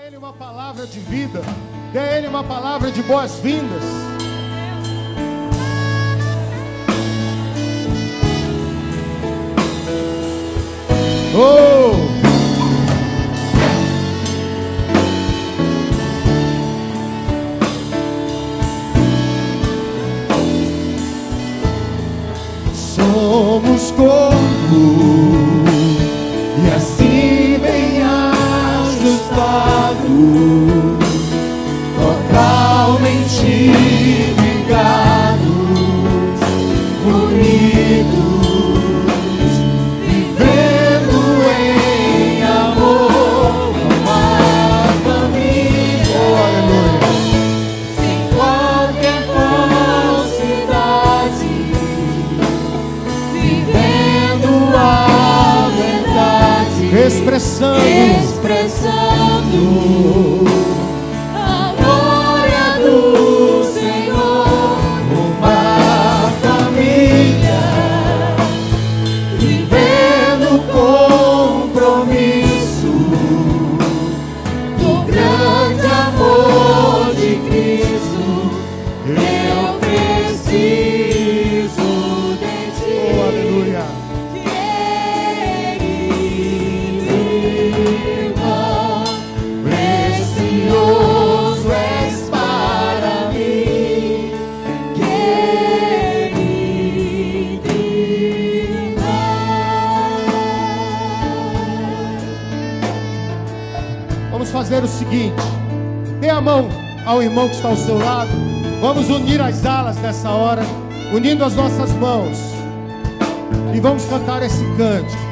Ele uma palavra de vida, dê a Ele uma palavra de boas-vindas. Oh! Somos corpo e assim bem ajustado, totalmente ligados, unidos, vivendo em amor, uma família. Oh, aleluia. Sem qualquer falsidade, vivendo a verdade, expressando a glória do Senhor, uma família, vivendo o compromisso do grande amor de Cristo. Eu preciso de ti. Oh, aleluia. Precioso és para mim, querido irmão. Vamos fazer o seguinte: dê a mão ao irmão que está ao seu lado. Vamos unir as alas nessa hora, unindo as nossas mãos, e vamos cantar esse cântico.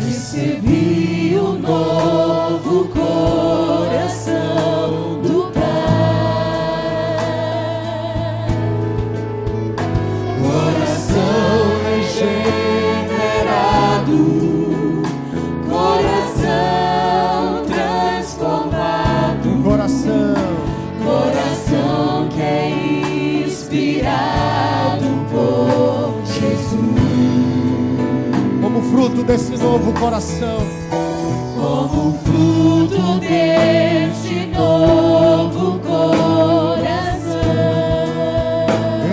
Recebi o novo coração do Pai, coração regenerado, coração transformado, coração que é inspirado por Jesus. Como fruto desse novo coração, como fruto desse novo coração,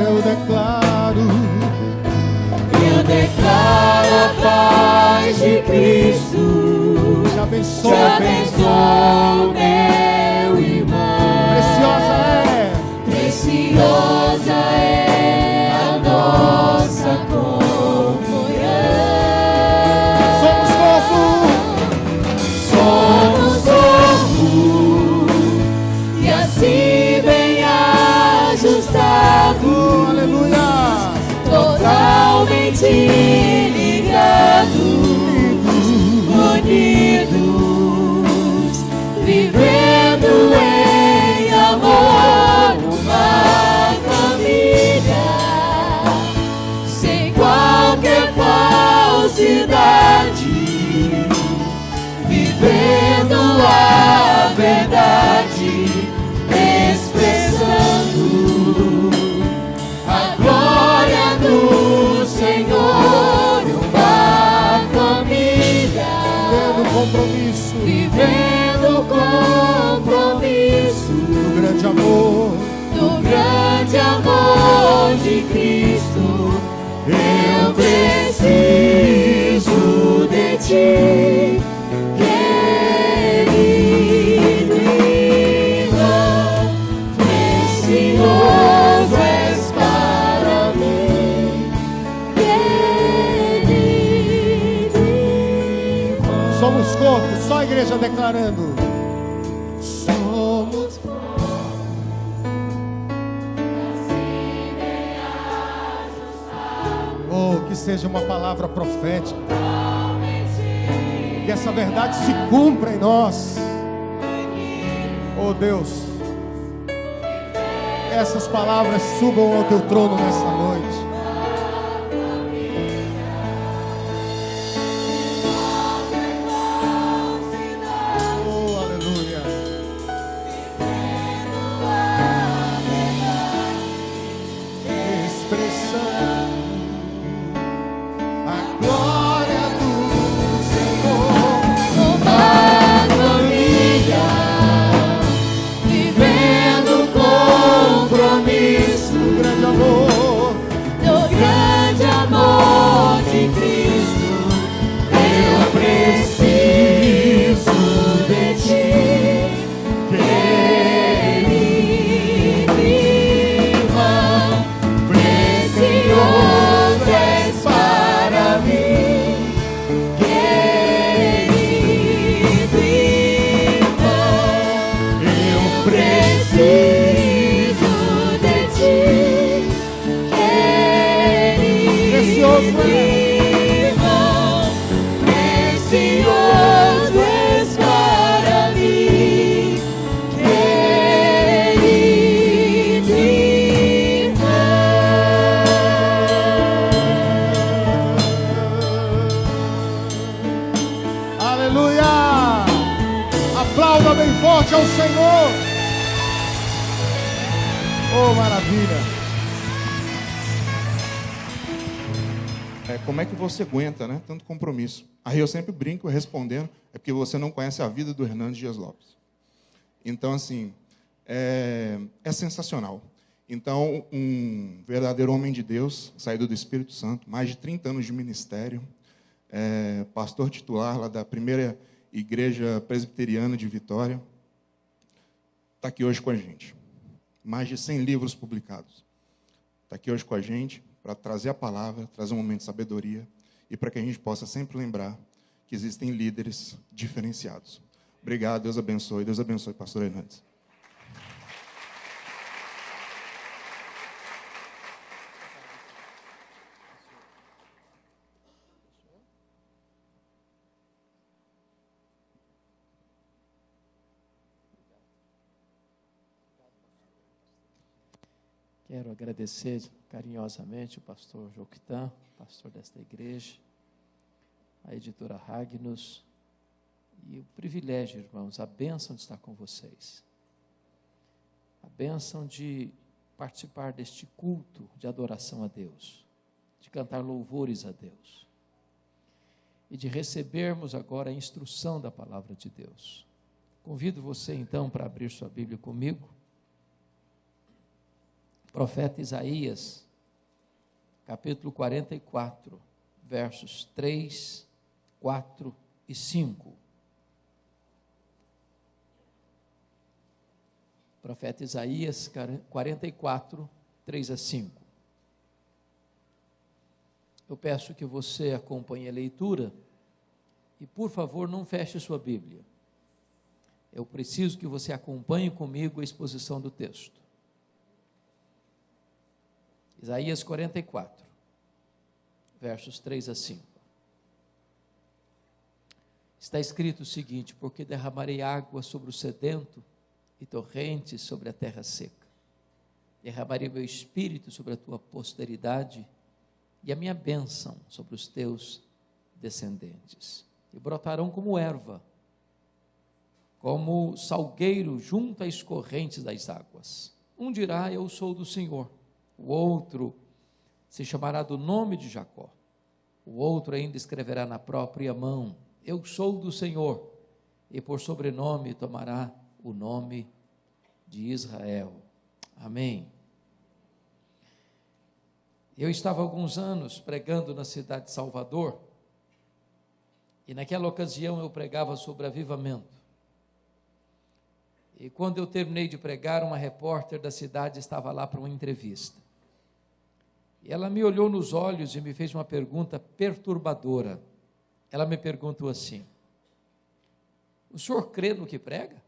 eu declaro a paz de Cristo. Te abençoe, meu irmão. Preciosa é a nossa comunhão. Somos corpo e assim bem ajustado, aleluia, totalmente ligados, unidos, vivendo em amor, uma família, sem qualquer falsidade, vivendo a verdade, expressando a glória do Senhor, uma família, vivendo o compromisso do grande amor de Cristo. Eu preciso de ti, querido irmão. Precioso és para mim, querido irmão. Somos corpo, só a igreja declarando. Somos corpo, assim bem ajustado. Oh, que seja uma palavra profética, que essa verdade se cumpra em nós. Oh Deus, essas palavras subam ao teu trono nessa noite. Oh, aleluia. Expressando a glória do Senhor. Aleluia! Aplauda bem forte ao Senhor. Oh, maravilha! Como é que você aguenta, né? Tanto compromisso. Aí eu sempre brinco respondendo, é porque você não conhece a vida do Hernandes Dias Lopes. Então, assim, é sensacional. Então, um verdadeiro homem de Deus, saído do Espírito Santo, mais de 30 anos de ministério, pastor titular lá da primeira igreja presbiteriana de Vitória, está aqui hoje com a gente. Mais de 100 livros publicados. Está aqui hoje com a gente para trazer a palavra, trazer um momento de sabedoria e para que a gente possa sempre lembrar que existem líderes diferenciados. Obrigado, Deus abençoe, pastor Hernandes. Quero agradecer carinhosamente o pastor Joquitan, pastor desta igreja, a editora Ragnus, e o privilégio, irmãos, a bênção de estar com vocês. A bênção de participar deste culto de adoração a Deus, de cantar louvores a Deus, e de recebermos agora a instrução da palavra de Deus. Convido você, então, para abrir sua Bíblia comigo. Profeta Isaías, capítulo 44, versos 3, 4 e 5. Profeta Isaías 44, 3 a 5. Eu peço que você acompanhe a leitura e, por favor, não feche sua Bíblia. Eu preciso que você acompanhe comigo a exposição do texto. Isaías 44, versos 3 a 5. Está escrito o seguinte: porque derramarei água sobre o sedento e torrentes sobre a terra seca. Derramarei meu espírito sobre a tua posteridade e a minha bênção sobre os teus descendentes. E brotarão como erva, como salgueiro junto às correntes das águas. Um dirá: eu sou do Senhor. O outro se chamará do nome de Jacó. O outro ainda escreverá na própria mão: eu sou do Senhor. E por sobrenome tomará o nome de Israel. Amém. Eu estava há alguns anos pregando na cidade de Salvador, e naquela ocasião eu pregava sobre avivamento. E quando eu terminei de pregar, uma repórter da cidade estava lá para uma entrevista. E ela me olhou nos olhos e me fez uma pergunta perturbadora. Ela me perguntou assim: o senhor crê no que prega?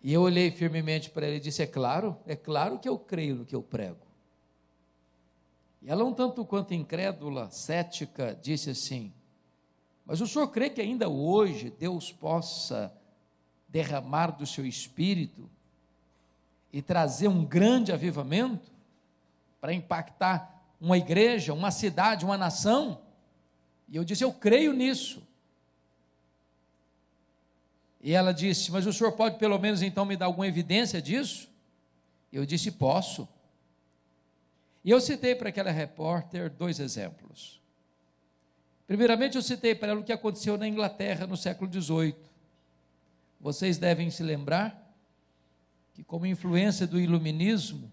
E eu olhei firmemente para ela e disse: é claro que eu creio no que eu prego. E ela, um tanto quanto incrédula, cética, disse assim: mas o senhor crê que ainda hoje Deus possa derramar do seu espírito e trazer um grande avivamento para impactar uma igreja, uma cidade, uma nação? E eu disse: eu creio nisso. E ela disse: mas o senhor pode pelo menos então me dar alguma evidência disso? Eu disse: posso. E eu citei para aquela repórter 2 exemplos. Primeiramente, eu citei para ela o que aconteceu na Inglaterra no século XVIII. Vocês devem se lembrar que, como influência do iluminismo,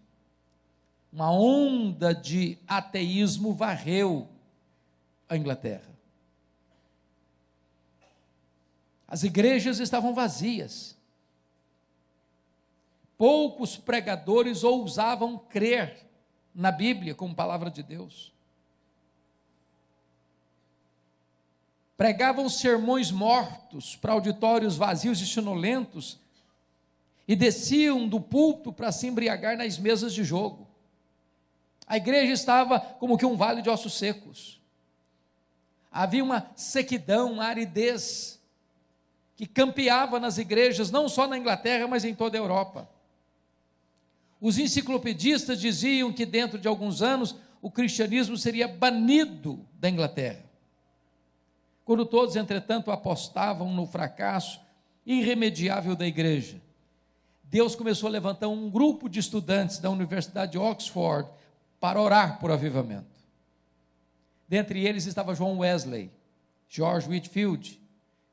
uma onda de ateísmo varreu a Inglaterra. As igrejas estavam vazias. Poucos pregadores ousavam crer na Bíblia como palavra de Deus. Pregavam sermões mortos para auditórios vazios e sonolentos e desciam do púlpito para se embriagar nas mesas de jogo. A igreja estava como que um vale de ossos secos. Havia uma sequidão, uma aridez que campeava nas igrejas, não só na Inglaterra, mas em toda a Europa. Os enciclopedistas diziam que dentro de alguns anos o cristianismo seria banido da Inglaterra. quando todos, entretanto, apostavam no fracasso irremediável da igreja, Deus começou a levantar um grupo de estudantes da Universidade de Oxford para orar por avivamento. Dentre eles estava John Wesley, George Whitefield,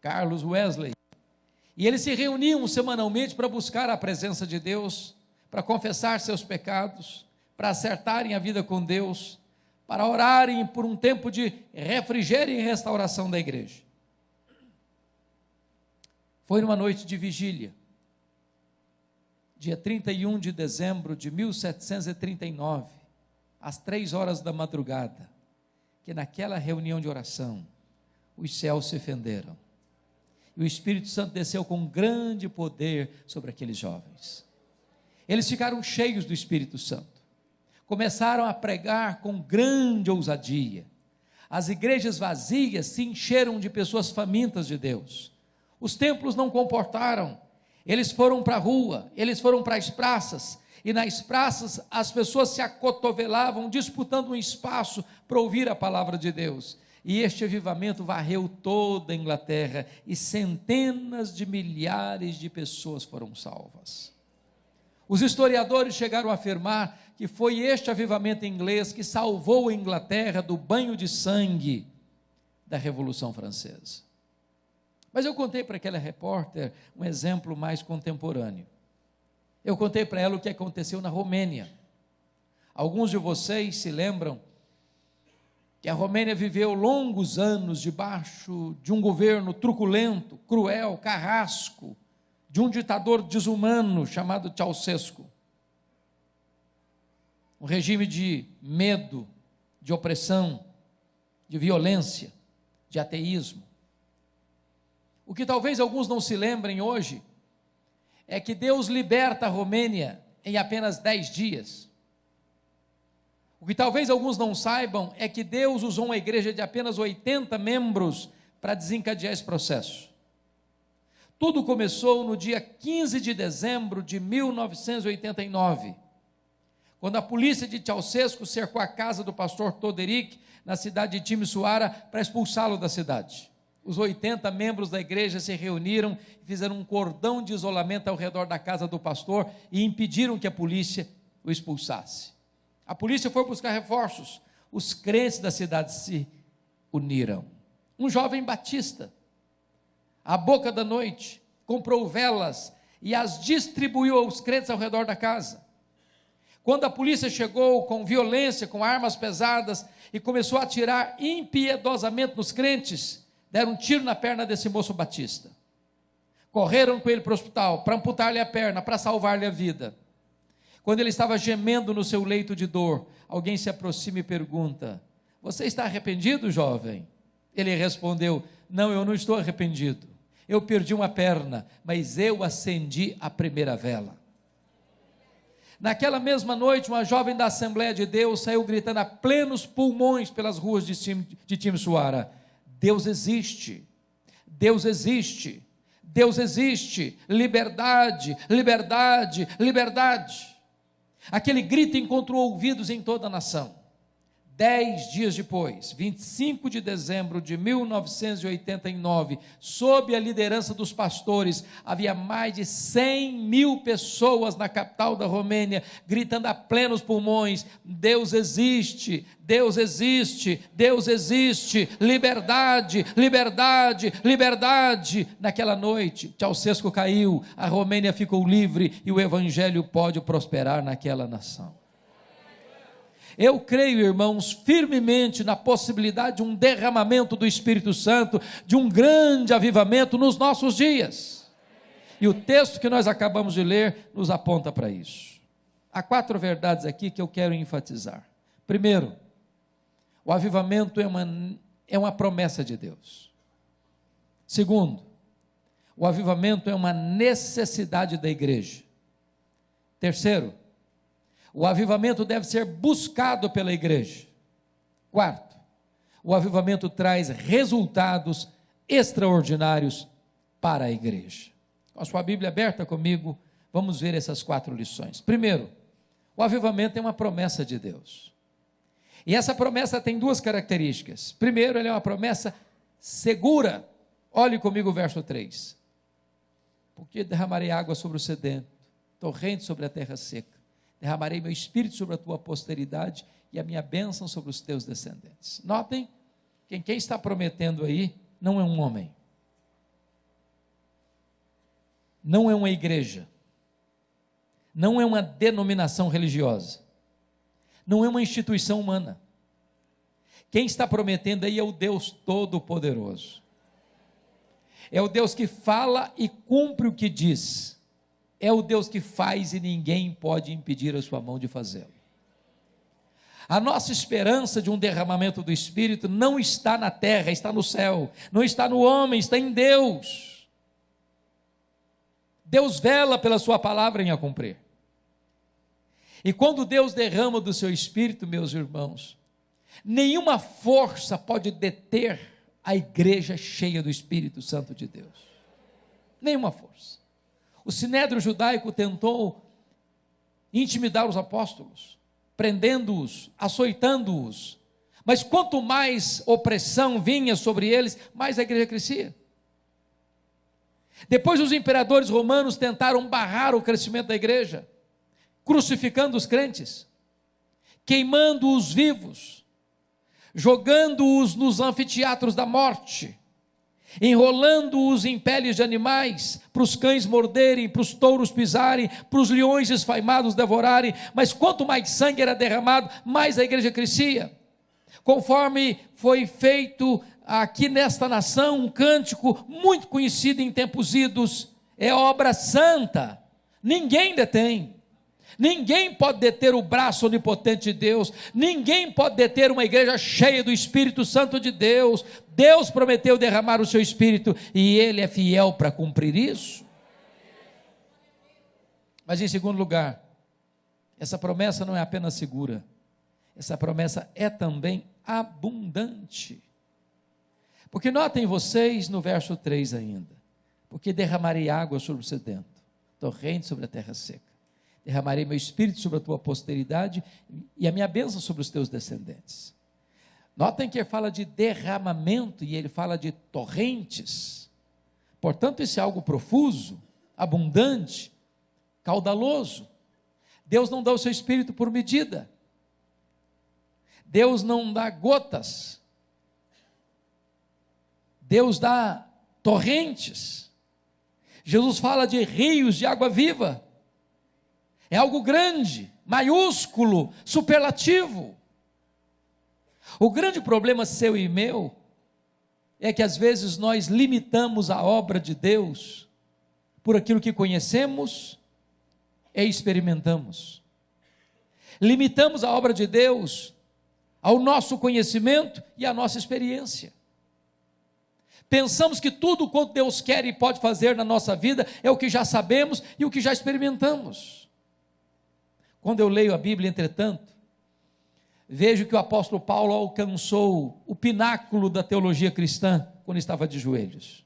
Carlos Wesley, e eles se reuniam semanalmente para buscar a presença de Deus, para confessar seus pecados, para acertarem a vida com Deus, para orarem por um tempo de refrigério e restauração da igreja. Foi numa noite de vigília, dia 31 de dezembro de 1739, às 3 horas da madrugada, que naquela reunião de oração, os céus se fenderam, e o Espírito Santo desceu com grande poder sobre aqueles jovens. Eles ficaram cheios do Espírito Santo, começaram a pregar com grande ousadia. As igrejas vazias se encheram de pessoas famintas de Deus. Os templos não comportaram, eles foram para a rua, eles foram para as praças, e nas praças as pessoas se acotovelavam, disputando um espaço para ouvir a palavra de Deus. E este avivamento varreu toda a Inglaterra, e centenas de milhares de pessoas foram salvas. Os historiadores chegaram a afirmar que foi este avivamento inglês que salvou a Inglaterra do banho de sangue da Revolução Francesa. Mas eu contei para aquela repórter um exemplo mais contemporâneo. Eu contei para ela o que aconteceu na Romênia. Alguns de vocês se lembram que a Romênia viveu longos anos debaixo de um governo truculento, cruel, carrasco, de um ditador desumano chamado Ceausescu. Um regime de medo, de opressão, de violência, de ateísmo. O que talvez alguns não se lembrem hoje é que Deus liberta a Romênia em apenas 10 dias. O que talvez alguns não saibam é que Deus usou uma igreja de apenas 80 membros para desencadear esse processo. Tudo começou no dia 15 de dezembro de 1989, quando a polícia de Ceausescu cercou a casa do pastor Toderic, na cidade de Timisoara, para expulsá-lo da cidade. Os 80 membros da igreja se reuniram e fizeram um cordão de isolamento ao redor da casa do pastor e impediram que a polícia o expulsasse. A polícia foi buscar reforços, os crentes da cidade se uniram. Um jovem batista, à boca da noite, comprou velas e as distribuiu aos crentes ao redor da casa. Quando a polícia chegou com violência, com armas pesadas, e começou a atirar impiedosamente nos crentes, deram um tiro na perna desse moço batista. Correram com ele para o hospital, para amputar-lhe a perna, para salvar-lhe a vida. Quando ele estava gemendo no seu leito de dor, alguém se aproxima e pergunta: você está arrependido, jovem? Ele respondeu: não, eu não estou arrependido. Eu perdi uma perna, mas eu acendi a primeira vela. Naquela mesma noite, uma jovem da Assembleia de Deus saiu gritando a plenos pulmões pelas ruas de Timisoara: Deus existe, Deus existe, Deus existe, liberdade, liberdade, liberdade. Aquele grito encontrou ouvidos em toda a nação. 10 dias depois, 25 de dezembro de 1989, sob a liderança dos pastores, havia mais de 100.000 pessoas na capital da Romênia, gritando a plenos pulmões: Deus existe, Deus existe, Deus existe, liberdade, liberdade, liberdade. Naquela noite, Ceausescu caiu, a Romênia ficou livre e o evangelho pode prosperar naquela nação. Eu creio, irmãos, firmemente na possibilidade de um derramamento do Espírito Santo, de um grande avivamento nos nossos dias. E o texto que nós acabamos de ler nos aponta para isso. Há 4 verdades aqui que eu quero enfatizar. Primeiro, o avivamento é uma promessa de Deus. Segundo, o avivamento é uma necessidade da igreja. Terceiro, o avivamento deve ser buscado pela igreja. Quarto, o avivamento traz resultados extraordinários para a igreja. Com a sua Bíblia aberta comigo, vamos ver essas 4 lições. Primeiro, o avivamento é uma promessa de Deus. E essa promessa tem 2 características. Primeiro, ela é uma promessa segura. Olhe comigo o verso 3. Porque derramarei água sobre o sedento, torrente sobre a terra seca. Derramarei meu espírito sobre a tua posteridade e a minha bênção sobre os teus descendentes. Notem que quem está prometendo aí não é um homem, não é uma igreja, não é uma denominação religiosa, não é uma instituição humana. Quem está prometendo aí é o Deus Todo-Poderoso. É o Deus que fala e cumpre o que diz. É o Deus que faz e ninguém pode impedir a sua mão de fazê-lo. A nossa esperança de um derramamento do Espírito não está na terra, está no céu. Não está no homem, está em Deus. Deus vela pela sua palavra em a cumprir. E quando Deus derrama do seu Espírito, meus irmãos, nenhuma força pode deter a igreja cheia do Espírito Santo de Deus. Nenhuma força. O sinédrio judaico tentou intimidar os apóstolos, prendendo-os, açoitando-os, mas quanto mais opressão vinha sobre eles, mais a igreja crescia. Depois os imperadores romanos tentaram barrar o crescimento da igreja, crucificando os crentes, queimando-os vivos, jogando-os nos anfiteatros da morte, enrolando-os em peles de animais, para os cães morderem, para os touros pisarem, para os leões esfaimados devorarem. Mas quanto mais sangue era derramado, mais a igreja crescia. Conforme foi feito aqui nesta nação um cântico muito conhecido em tempos idos, é obra santa, ninguém detém. Ninguém pode deter o braço onipotente de Deus, ninguém pode deter uma igreja cheia do Espírito Santo de Deus. Deus prometeu derramar o seu Espírito e Ele é fiel para cumprir isso. Mas em segundo lugar, essa promessa não é apenas segura, essa promessa é também abundante. Porque notem vocês no verso 3 ainda, porque derramarei água sobre o sedento, torrente sobre a terra seca. Derramarei meu espírito sobre a tua posteridade e a minha bênção sobre os teus descendentes. Notem que ele fala de derramamento e ele fala de torrentes. Portanto, isso é algo profuso, abundante, caudaloso. Deus não dá o seu espírito por medida. Deus não dá gotas. Deus dá torrentes. Jesus fala de rios de água viva. É algo grande, maiúsculo, superlativo. O grande problema seu e meu é que às vezes nós limitamos a obra de Deus por aquilo que conhecemos e experimentamos. Limitamos a obra de Deus ao nosso conhecimento e à nossa experiência. Pensamos que tudo quanto Deus quer e pode fazer na nossa vida é o que já sabemos e o que já experimentamos. Quando eu leio a Bíblia, entretanto, vejo que o apóstolo Paulo alcançou o pináculo da teologia cristã quando estava de joelhos.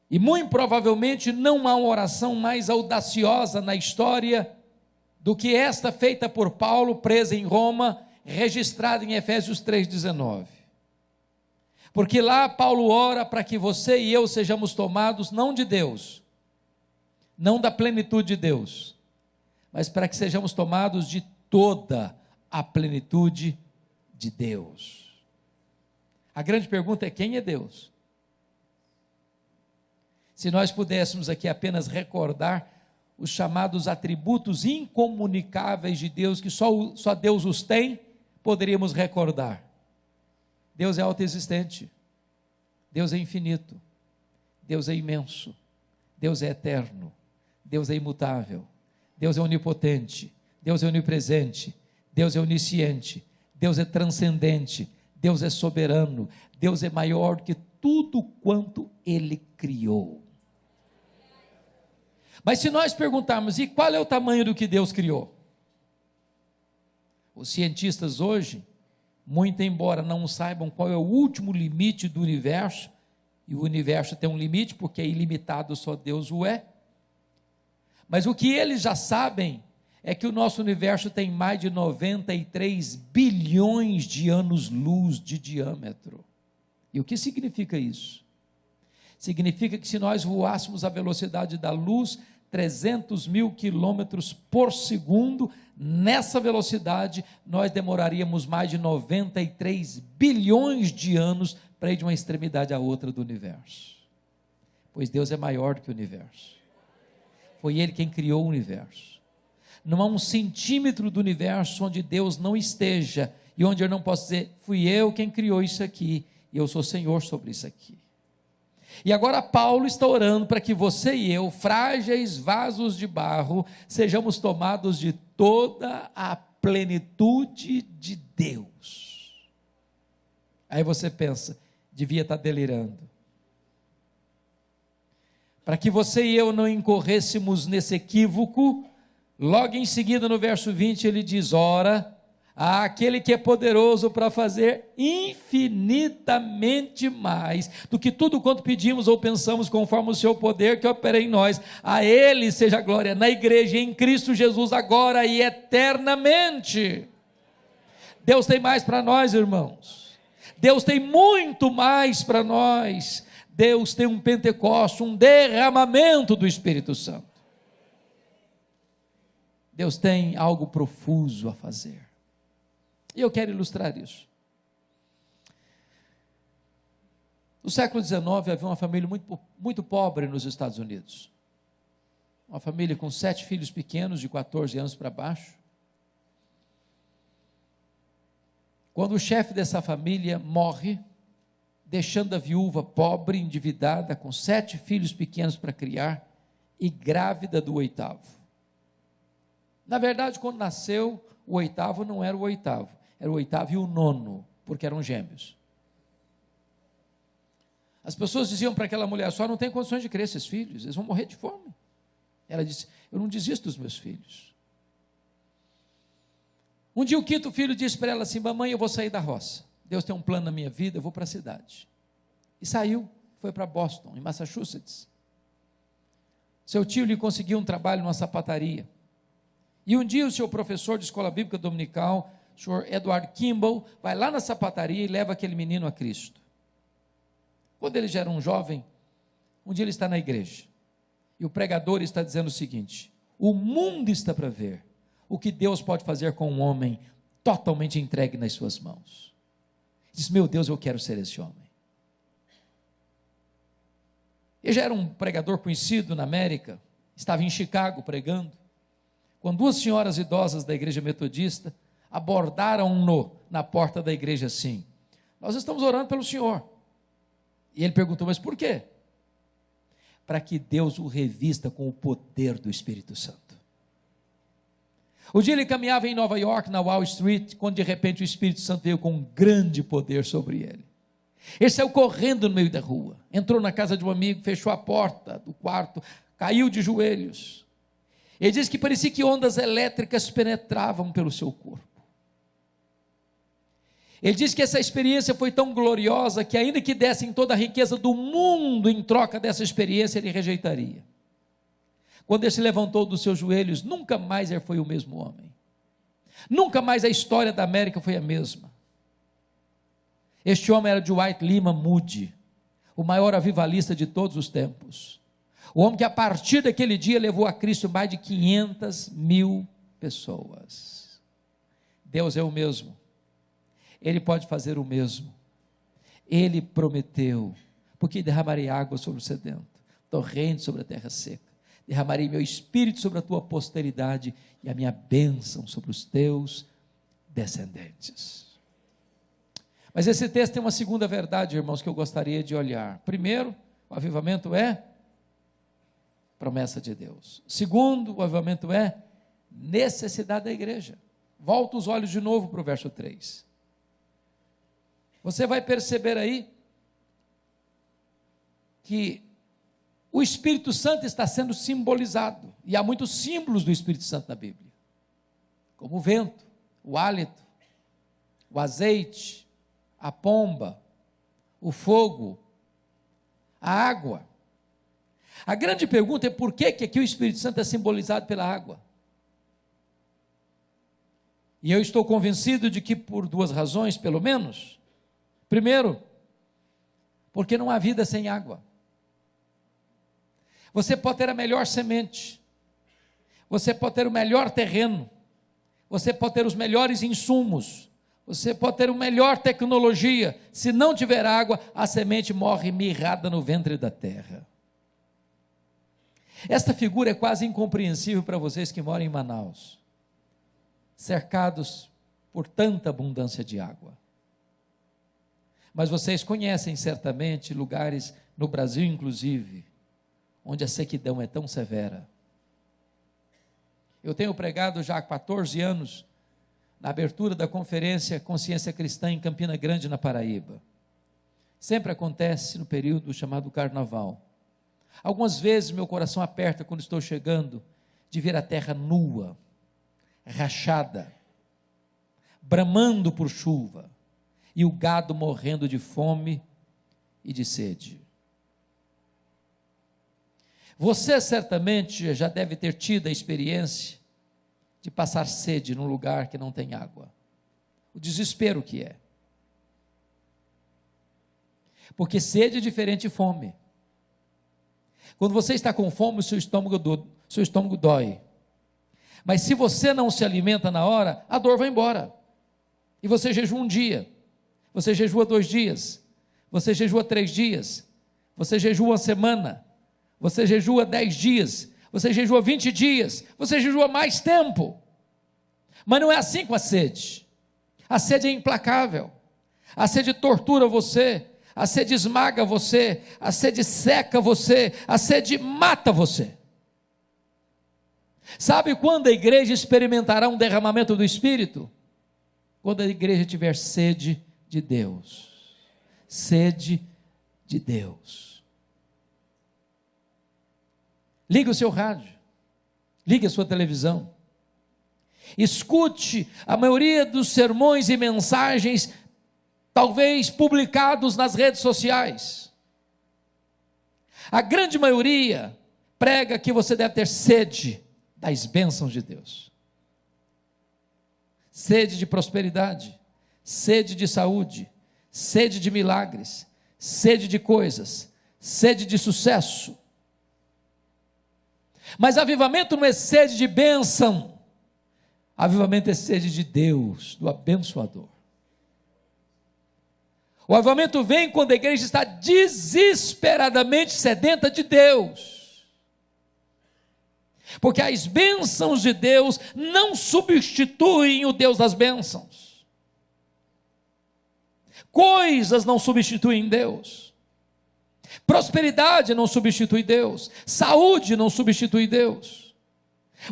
E muito provavelmente não há uma oração mais audaciosa na história do que esta feita por Paulo, preso em Roma, registrada em Efésios 3,19. Porque lá Paulo ora para que você e eu sejamos tomados não de Deus, não da plenitude de Deus, mas para que sejamos tomados de toda a plenitude de Deus. A grande pergunta é: quem é Deus? Se nós pudéssemos aqui apenas recordar os chamados atributos incomunicáveis de Deus, que só Deus os tem, poderíamos recordar. Deus é autoexistente, Deus é infinito, Deus é imenso, Deus é eterno, Deus é imutável, Deus é onipotente, Deus é onipresente, Deus é onisciente, Deus é transcendente, Deus é soberano, Deus é maior do que tudo quanto Ele criou. Mas se nós perguntarmos, e qual é o tamanho do que Deus criou? Os cientistas hoje, muito embora não saibam qual é o último limite do universo, e o universo tem um limite porque é ilimitado, só Deus o é, mas o que eles já sabem é que o nosso universo tem mais de 93 bilhões de anos-luz de diâmetro. E o que significa isso? Significa que se nós voássemos à velocidade da luz, 300 mil quilômetros por segundo, nessa velocidade, nós demoraríamos mais de 93 bilhões de anos para ir de uma extremidade à outra do universo. Pois Deus é maior do que o universo. Foi Ele quem criou o universo. Não há um centímetro do universo onde Deus não esteja, e onde eu não posso dizer, fui eu quem criou isso aqui, e eu sou Senhor sobre isso aqui. E agora Paulo está orando para que você e eu, frágeis vasos de barro, sejamos tomados de toda a plenitude de Deus. Aí você pensa, devia estar delirando. Para que você e eu não incorrêssemos nesse equívoco, logo em seguida no verso 20 ele diz, ora, àquele que é poderoso para fazer infinitamente mais do que tudo quanto pedimos ou pensamos, conforme o seu poder que opera em nós, a Ele seja a glória na igreja e em Cristo Jesus agora e eternamente. Deus tem mais para nós, irmãos. Deus tem muito mais para nós. Deus tem um Pentecostes, um derramamento do Espírito Santo. Deus tem algo profuso a fazer. E eu quero ilustrar isso. No século XIX havia uma família muito pobre nos Estados Unidos. Uma família com 7 filhos pequenos, de 14 anos para baixo. Quando o chefe dessa família morre, deixando a viúva pobre, endividada, com 7 filhos pequenos para criar, e grávida do 8º. Na verdade, quando nasceu, o 8º não era o 8º, era o 8º e o 9º, porque eram gêmeos. As pessoas diziam para aquela mulher, só não tem condições de criar esses filhos, eles vão morrer de fome. Ela disse, eu não desisto dos meus filhos. Um dia o 5º filho disse para ela assim, mamãe, eu vou sair da roça, Deus tem um plano na minha vida, eu vou para a cidade. E saiu, foi para Boston, em Massachusetts. Seu tio lhe conseguiu um trabalho numa sapataria. E um dia o seu professor de escola bíblica dominical, o senhor Edward Kimball, vai lá na sapataria e leva aquele menino a Cristo. Quando ele já era um jovem, um dia ele está na igreja, e o pregador está dizendo o seguinte, o mundo está para ver o que Deus pode fazer com um homem totalmente entregue nas suas mãos. Diz, meu Deus, eu quero ser esse homem. Ele já era um pregador conhecido na América, estava em Chicago pregando, quando 2 senhoras idosas da igreja metodista abordaram-no na porta da igreja assim, nós estamos orando pelo senhor. E ele perguntou, mas por quê? Para que Deus o revista com o poder do Espírito Santo. Um dia ele caminhava em Nova York, na Wall Street, quando de repente o Espírito Santo veio com um grande poder sobre ele. Ele saiu correndo no meio da rua, entrou na casa de um amigo, fechou a porta do quarto, caiu de joelhos. Ele diz que parecia que ondas elétricas penetravam pelo seu corpo. Ele diz que essa experiência foi tão gloriosa que ainda que dessem toda a riqueza do mundo em troca dessa experiência, ele rejeitaria. Quando ele se levantou dos seus joelhos, nunca mais ele foi o mesmo homem. Nunca mais a história da América foi a mesma. Este homem era Dwight Lyman Moody, o maior avivalista de todos os tempos. O homem que a partir daquele dia levou a Cristo mais de 500 mil pessoas. Deus é o mesmo. Ele pode fazer o mesmo. Ele prometeu, porque derramarei água sobre o sedento, torrente sobre a terra seca, derramarei meu espírito sobre a tua posteridade e a minha bênção sobre os teus descendentes. Mas esse texto tem uma segunda verdade, irmãos, que eu gostaria de olhar. Primeiro, o avivamento é promessa de Deus. Segundo, o avivamento é necessidade da igreja. Volta os olhos de novo para o verso 3. Você vai perceber aí que o Espírito Santo está sendo simbolizado, e há muitos símbolos do Espírito Santo na Bíblia, como o vento, o hálito, o azeite, a pomba, o fogo, a água. A grande pergunta é por que aqui o Espírito Santo é simbolizado pela água? E eu estou convencido de que por 2 razões, pelo menos. Primeiro, porque não há vida sem água. Você pode ter a melhor semente, você pode ter o melhor terreno, você pode ter os melhores insumos, você pode ter a melhor tecnologia, se não tiver água, a semente morre mirrada no ventre da terra. Esta figura é quase incompreensível para vocês que moram em Manaus, cercados por tanta abundância de água. Mas vocês conhecem certamente lugares, no Brasil inclusive, onde a sequidão é tão severa. Eu tenho pregado já há 14 anos, na abertura da conferência Consciência Cristã em Campina Grande, na Paraíba. Sempre acontece no período chamado Carnaval. Algumas vezes meu coração aperta quando estou chegando, de ver a terra nua, rachada, bramando por chuva, e o gado morrendo de fome e de sede. Você certamente já deve ter tido a experiência de passar sede num lugar que não tem água. O desespero que é. Porque sede é diferente de fome. Quando você está com fome, o seu estômago dói. Mas se você não se alimenta na hora, a dor vai embora. E você jejua um dia, você jejua 2 dias, você jejua 3 dias, você jejua uma semana, você jejua 10 dias, você jejua 20 dias, você jejua mais tempo. Mas não é assim com a sede. A sede é implacável, a sede tortura você, a sede esmaga você, a sede seca você, a sede mata você. Sabe quando a igreja experimentará um derramamento do Espírito? Quando a igreja tiver sede de Deus. Sede de Deus. Ligue o seu rádio, ligue a sua televisão, escute a maioria dos sermões e mensagens, talvez publicados nas redes sociais. A grande maioria prega que você deve ter sede das bênçãos de Deus, sede de prosperidade, sede de saúde, sede de milagres, sede de coisas, sede de sucesso. Mas avivamento não é sede de bênção, avivamento é sede de Deus, do abençoador. O avivamento vem quando a igreja está desesperadamente sedenta de Deus, porque as bênçãos de Deus não substituem o Deus das bênçãos, coisas não substituem Deus, prosperidade não substitui Deus, saúde não substitui Deus.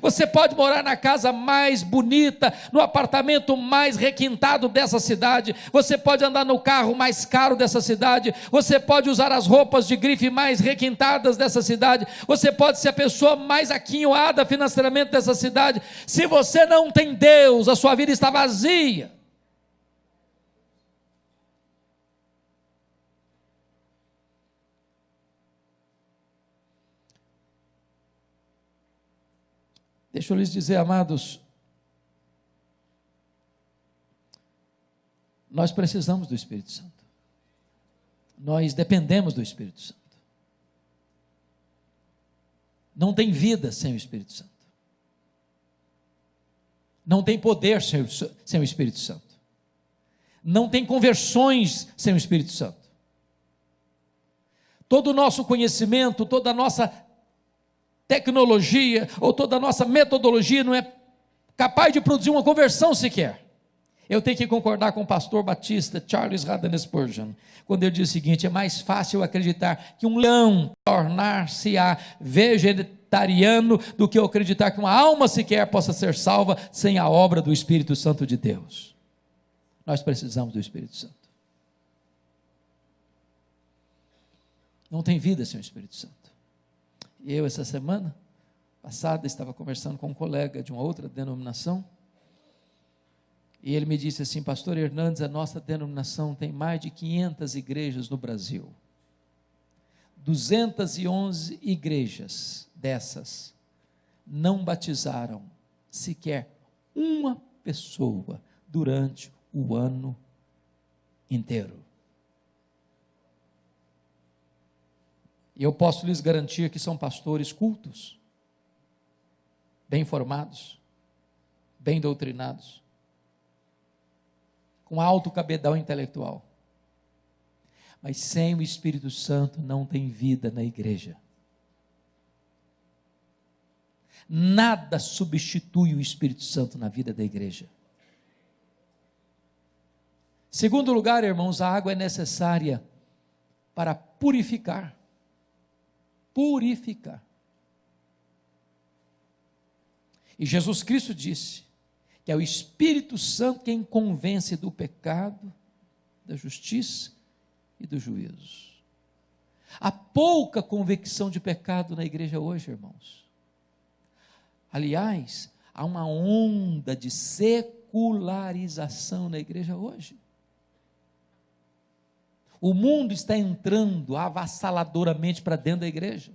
Você pode morar na casa mais bonita, no apartamento mais requintado dessa cidade, você pode andar no carro mais caro dessa cidade, você pode usar as roupas de grife mais requintadas dessa cidade, você pode ser a pessoa mais aquinhoada financeiramente dessa cidade. Se você não tem Deus, a sua vida está vazia. Deixa eu lhes dizer, amados, nós precisamos do Espírito Santo, nós dependemos do Espírito Santo, não tem vida sem o Espírito Santo, não tem poder sem o Espírito Santo, não tem conversões sem o Espírito Santo. Todo o nosso conhecimento, toda a nossa tecnologia ou toda a nossa metodologia não é capaz de produzir uma conversão sequer. Eu tenho que concordar com o pastor batista Charles Haddon Spurgeon, quando ele diz o seguinte: é mais fácil acreditar que um leão tornar-se-á vegetariano do que eu acreditar que uma alma sequer possa ser salva sem a obra do Espírito Santo de Deus. Nós precisamos do Espírito Santo. Não tem vida sem o Espírito Santo. Eu, essa semana passada, estava conversando com um colega de uma outra denominação, e ele me disse assim: pastor Hernandes, a nossa denominação tem mais de 500 igrejas no Brasil, 211 igrejas dessas não batizaram sequer uma pessoa durante o ano inteiro. E eu posso lhes garantir que são pastores cultos, bem formados, bem doutrinados, com alto cabedal intelectual. Mas sem o Espírito Santo não tem vida na igreja. Nada substitui o Espírito Santo na vida da igreja. Segundo lugar, irmãos, a água é necessária para purificar. Purificar. E Jesus Cristo disse que é o Espírito Santo quem convence do pecado, da justiça e do juízo. Há pouca convicção de pecado na igreja hoje, irmãos. Aliás, há uma onda de secularização na igreja hoje. O mundo está entrando avassaladoramente para dentro da igreja.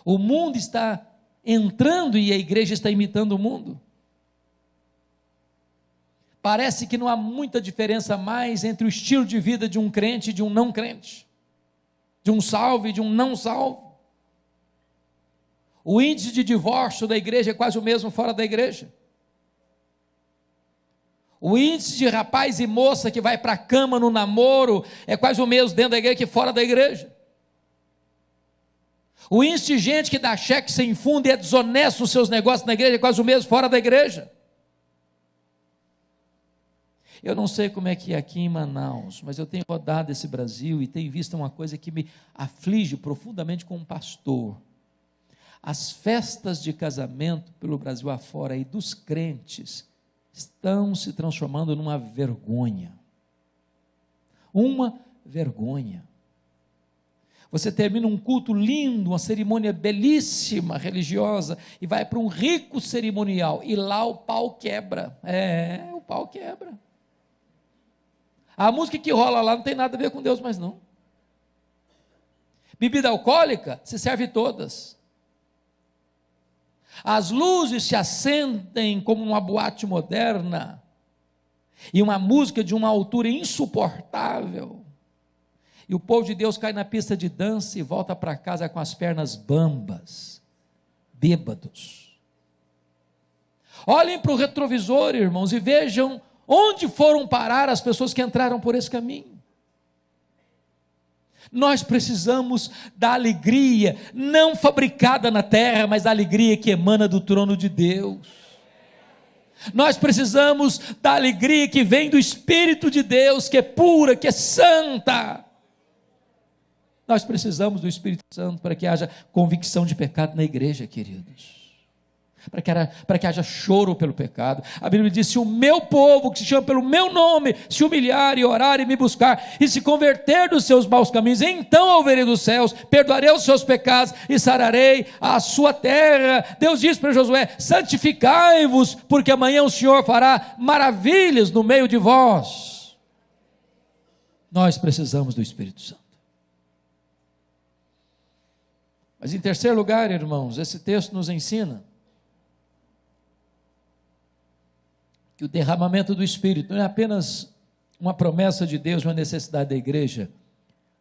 O mundo está entrando e a igreja está imitando o mundo. Parece que não há muita diferença mais entre o estilo de vida de um crente e de um não crente, de um salvo e de um não salvo. O índice de divórcio da igreja é quase o mesmo fora da igreja. O índice de rapaz e moça que vai para a cama no namoro é quase o mesmo dentro da igreja que fora da igreja. O índice de gente que dá cheque sem fundo e é desonesto nos seus negócios na igreja é quase o mesmo fora da igreja. Eu não sei como é que é aqui em Manaus, mas eu tenho rodado esse Brasil e tenho visto uma coisa que me aflige profundamente como pastor. As festas de casamento pelo Brasil afora e dos crentes estão se transformando numa vergonha. Uma vergonha. Você termina um culto lindo, uma cerimônia belíssima, religiosa, e vai para um rico cerimonial, e lá o pau quebra. O pau quebra. A música que rola lá não tem nada a ver com Deus mais não. Bebida alcoólica, se serve todas. As luzes se acendem como uma boate moderna, e uma música de uma altura insuportável, e o povo de Deus cai na pista de dança e volta para casa com as pernas bambas, bêbados. Olhem para o retrovisor, irmãos, e vejam onde foram parar as pessoas que entraram por esse caminho. Nós precisamos da alegria, não fabricada na terra, mas da alegria que emana do trono de Deus. Nós precisamos da alegria que vem do Espírito de Deus, que é pura, que é santa. Nós precisamos do Espírito Santo para que haja convicção de pecado na igreja, queridos. Para que haja choro pelo pecado. A Bíblia diz: se o meu povo, que se chama pelo meu nome, se humilhar e orar e me buscar, e se converter dos seus maus caminhos, então eu verei dos céus, perdoarei os seus pecados e sararei a sua terra. Deus diz para Josué: santificai-vos, porque amanhã o Senhor fará maravilhas no meio de vós. Nós precisamos do Espírito Santo. Mas em terceiro lugar, irmãos, esse texto nos ensina que o derramamento do Espírito não é apenas uma promessa de Deus, uma necessidade da igreja,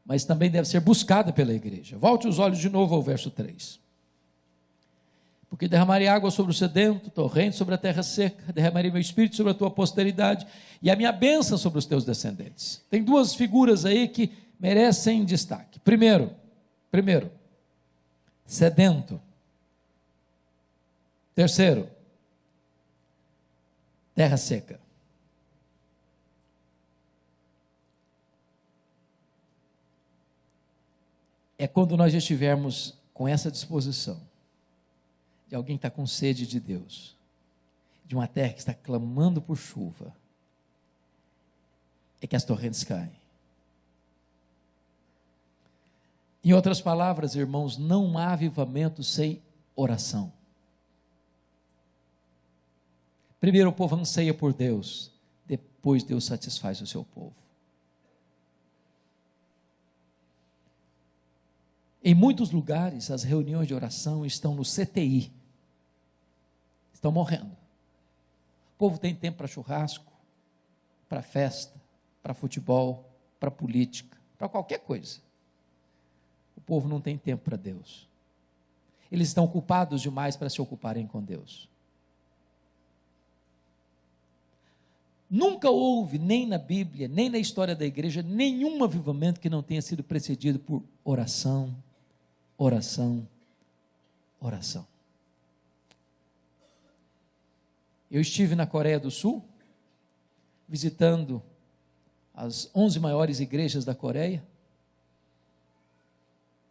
mas também deve ser buscada pela igreja. Volte os olhos de novo ao verso 3. Porque derramarei água sobre o sedento, torrente sobre a terra seca, derramarei meu Espírito sobre a tua posteridade, e a minha bênção sobre os teus descendentes. Tem duas figuras aí que merecem destaque. Primeiro, sedento. Terceiro, terra seca. É quando nós estivermos com essa disposição de alguém que está com sede de Deus, de uma terra que está clamando por chuva, é que as torrentes caem. Em outras palavras, irmãos, não há avivamento sem oração. Primeiro o povo anseia por Deus, depois Deus satisfaz o seu povo. Em muitos lugares, as reuniões de oração estão no CTI, estão morrendo. O povo tem tempo para churrasco, para festa, para futebol, para política, para qualquer coisa. o povo não tem tempo para Deus. Eles estão ocupados demais para se ocuparem com Deus. Nunca houve, nem na Bíblia, nem na história da igreja, nenhum avivamento que não tenha sido precedido por oração, oração, oração. Eu estive na Coreia do Sul, visitando as 11 maiores igrejas da Coreia,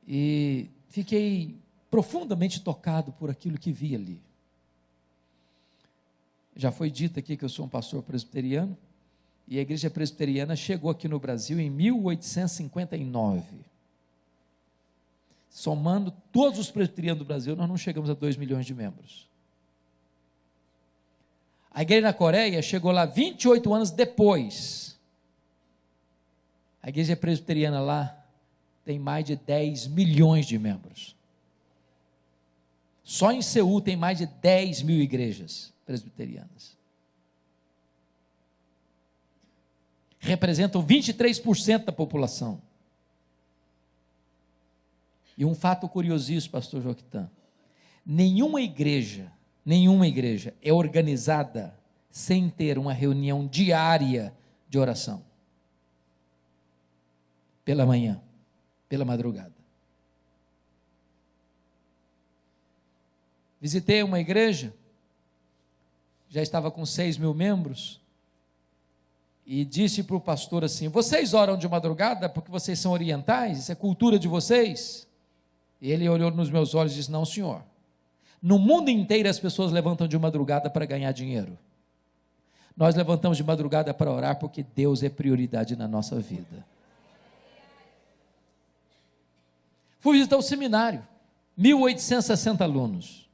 e fiquei profundamente tocado por aquilo que vi ali. Já foi dito aqui que eu sou um pastor presbiteriano, e a igreja presbiteriana chegou aqui no Brasil em 1859. Somando todos os presbiterianos do Brasil, nós não chegamos a 2 milhões de membros. A igreja na Coreia chegou lá 28 anos depois. A igreja presbiteriana lá tem mais de 10 milhões de membros. Só em Seul tem mais de 10 mil igrejas presbiterianas. Representam 23% da população. E um fato curiosíssimo, pastor Joquitã: nenhuma igreja é organizada sem ter uma reunião diária de oração. Pela manhã, pela madrugada. Visitei uma igreja, já estava com 6 mil membros, e disse para o pastor assim: vocês oram de madrugada porque vocês são orientais? Isso é cultura de vocês? E ele olhou nos meus olhos e disse: não, senhor. No mundo inteiro as pessoas levantam de madrugada para ganhar dinheiro. Nós levantamos de madrugada para orar porque Deus é prioridade na nossa vida. Fui visitar o seminário, 1.860 alunos,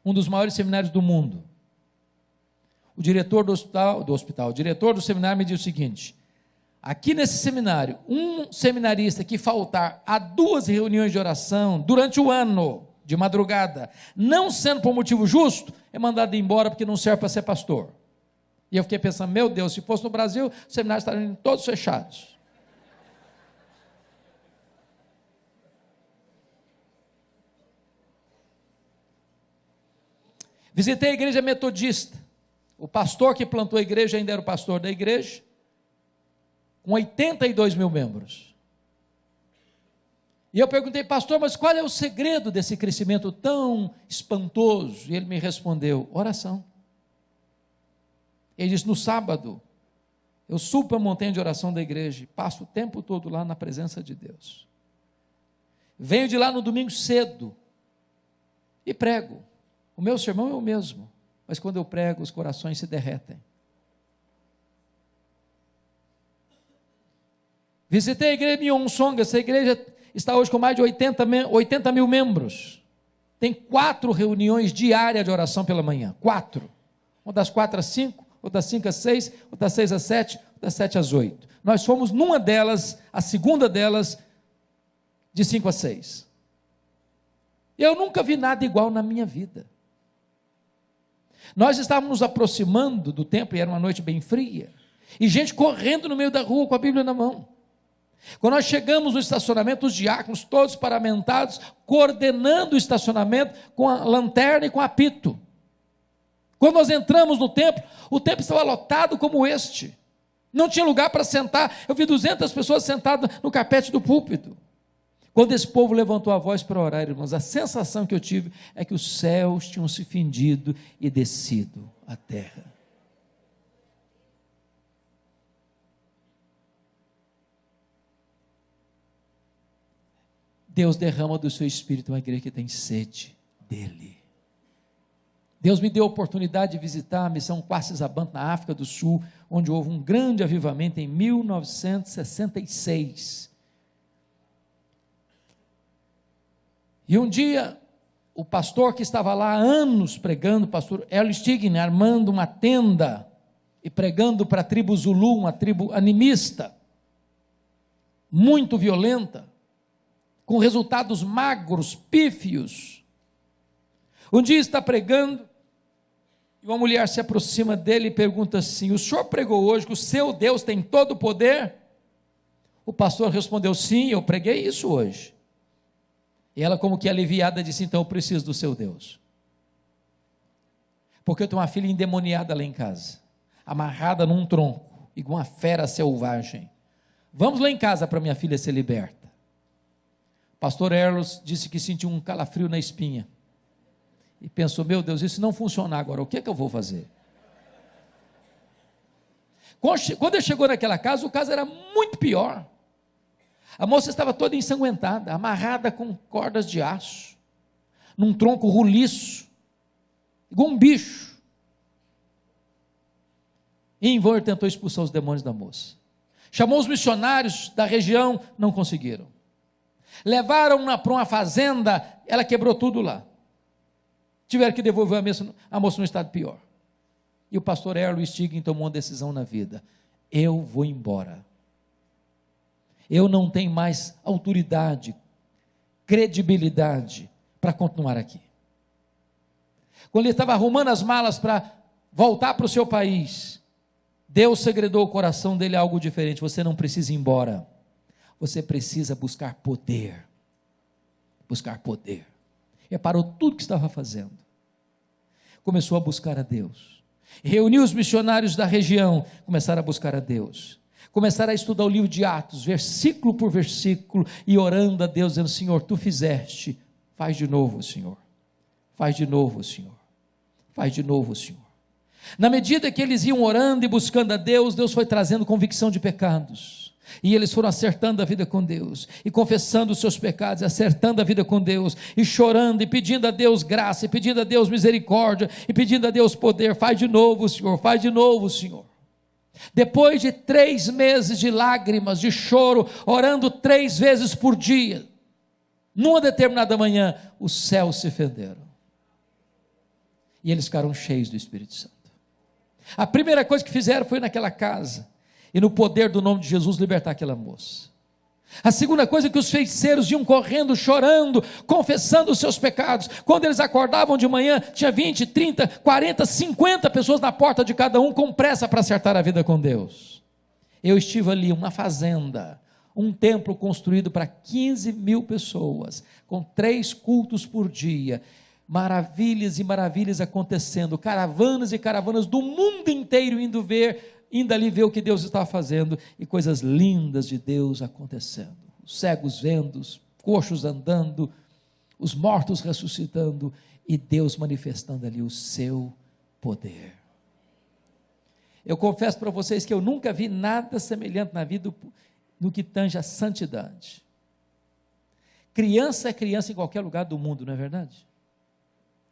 um dos maiores seminários do mundo. O diretor o diretor do seminário me disse o seguinte: aqui nesse seminário, um seminarista que faltar a 2 reuniões de oração durante o ano, de madrugada, não sendo por motivo justo, é mandado embora porque não serve para ser pastor. E eu fiquei pensando: meu Deus, se fosse no Brasil, os seminários estariam todos fechados. Visitei a igreja metodista. O pastor que plantou a igreja ainda era o pastor da igreja, com 82 mil membros. E eu perguntei: pastor, mas qual é o segredo desse crescimento tão espantoso? E ele me respondeu: oração. Ele disse: no sábado, eu subo para a montanha de oração da igreja e passo o tempo todo lá na presença de Deus. Venho de lá no domingo cedo e prego. O meu sermão é o mesmo, mas quando eu prego, os corações se derretem. Visitei a igreja Myeong-song. Essa igreja está hoje com mais de 80 mil membros. Tem 4 reuniões diárias de oração pela manhã. 4. Uma das 4 às 5, outra das 5 às 6, outra das 6 às 7, outra das 7 às 8. Nós fomos numa delas, a segunda delas, de 5 às 6. Eu nunca vi nada igual na minha vida. Nós estávamos nos aproximando do templo, e era uma noite bem fria, e gente correndo no meio da rua com a Bíblia na mão. Quando nós chegamos no estacionamento, os diáconos todos paramentados, coordenando o estacionamento com a lanterna e com apito. Quando nós entramos no templo, o templo estava lotado como este, não tinha lugar para sentar. Eu vi 200 pessoas sentadas no carpete do púlpito. Quando esse povo levantou a voz para orar, irmãos, a sensação que eu tive é que os céus tinham se fendido e descido à terra. Deus derrama do seu Espírito uma igreja que tem sede dele. Deus me deu a oportunidade de visitar a missão Kwasizabant na África do Sul, onde houve um grande avivamento em 1966. E um dia, o pastor que estava lá há anos pregando, o pastor Earl Stigner, armando uma tenda e pregando para a tribo Zulu, uma tribo animista, muito violenta, com resultados magros, pífios. Um dia está pregando, e uma mulher se aproxima dele e pergunta assim: o senhor pregou hoje que o seu Deus tem todo o poder? O pastor respondeu: sim, eu preguei isso hoje. E ela, como que aliviada, disse: então eu preciso do seu Deus, porque eu tenho uma filha endemoniada lá em casa, amarrada num tronco, igual uma fera selvagem. Vamos lá em casa para minha filha ser liberta. Pastor Erlos disse que sentiu um calafrio na espinha, e pensou: meu Deus, isso não funcionar agora, o que é que eu vou fazer? Quando ele chegou naquela casa, o caso era muito pior. A moça estava toda ensanguentada, amarrada com cordas de aço, num tronco roliço, igual um bicho. E em vão ele tentou expulsar os demônios da moça. Chamou os missionários da região, não conseguiram. Levaram-na para uma fazenda, ela quebrou tudo lá. Tiveram que devolver a moça num estado pior. E o pastor Erlo Stigin tomou uma decisão na vida: eu vou embora. Eu não tenho mais autoridade, credibilidade para continuar aqui. Quando ele estava arrumando as malas para voltar para o seu país, Deus segredou o coração dele algo diferente: você não precisa ir embora, você precisa buscar poder. Buscar poder. Ele parou tudo que estava fazendo, começou a buscar a Deus, reuniu os missionários da região, começaram a buscar a Deus, começaram a estudar o livro de Atos, versículo por versículo, e orando a Deus, dizendo: Senhor, tu fizeste, faz de novo, Senhor, faz de novo, Senhor, faz de novo, Senhor. Na medida que eles iam orando e buscando a Deus, Deus foi trazendo convicção de pecados, e eles foram acertando a vida com Deus, e confessando os seus pecados, e acertando a vida com Deus, e chorando, e pedindo a Deus graça, e pedindo a Deus misericórdia, e pedindo a Deus poder. Faz de novo, Senhor, faz de novo, Senhor. Depois de 3 meses de lágrimas, de choro, orando 3 vezes por dia, numa determinada manhã, os céus se fenderam, e eles ficaram cheios do Espírito Santo. A primeira coisa que fizeram foi naquela casa, e no poder do nome de Jesus libertar aquela moça. A segunda coisa é que os feiticeiros iam correndo, chorando, confessando os seus pecados. Quando eles acordavam de manhã, tinha 20, 30, 40, 50 pessoas na porta de cada um, com pressa para acertar a vida com Deus. Eu estive ali, uma fazenda, um templo construído para 15 mil pessoas, com 3 cultos por dia, maravilhas e maravilhas acontecendo, caravanas e caravanas do mundo inteiro indo ali ver o que Deus estava fazendo, e coisas lindas de Deus acontecendo, os cegos vendo, os coxos andando, os mortos ressuscitando, e Deus manifestando ali o seu poder. Eu confesso para vocês que eu nunca vi nada semelhante na vida no que tange a santidade. Criança é criança em qualquer lugar do mundo, não é verdade?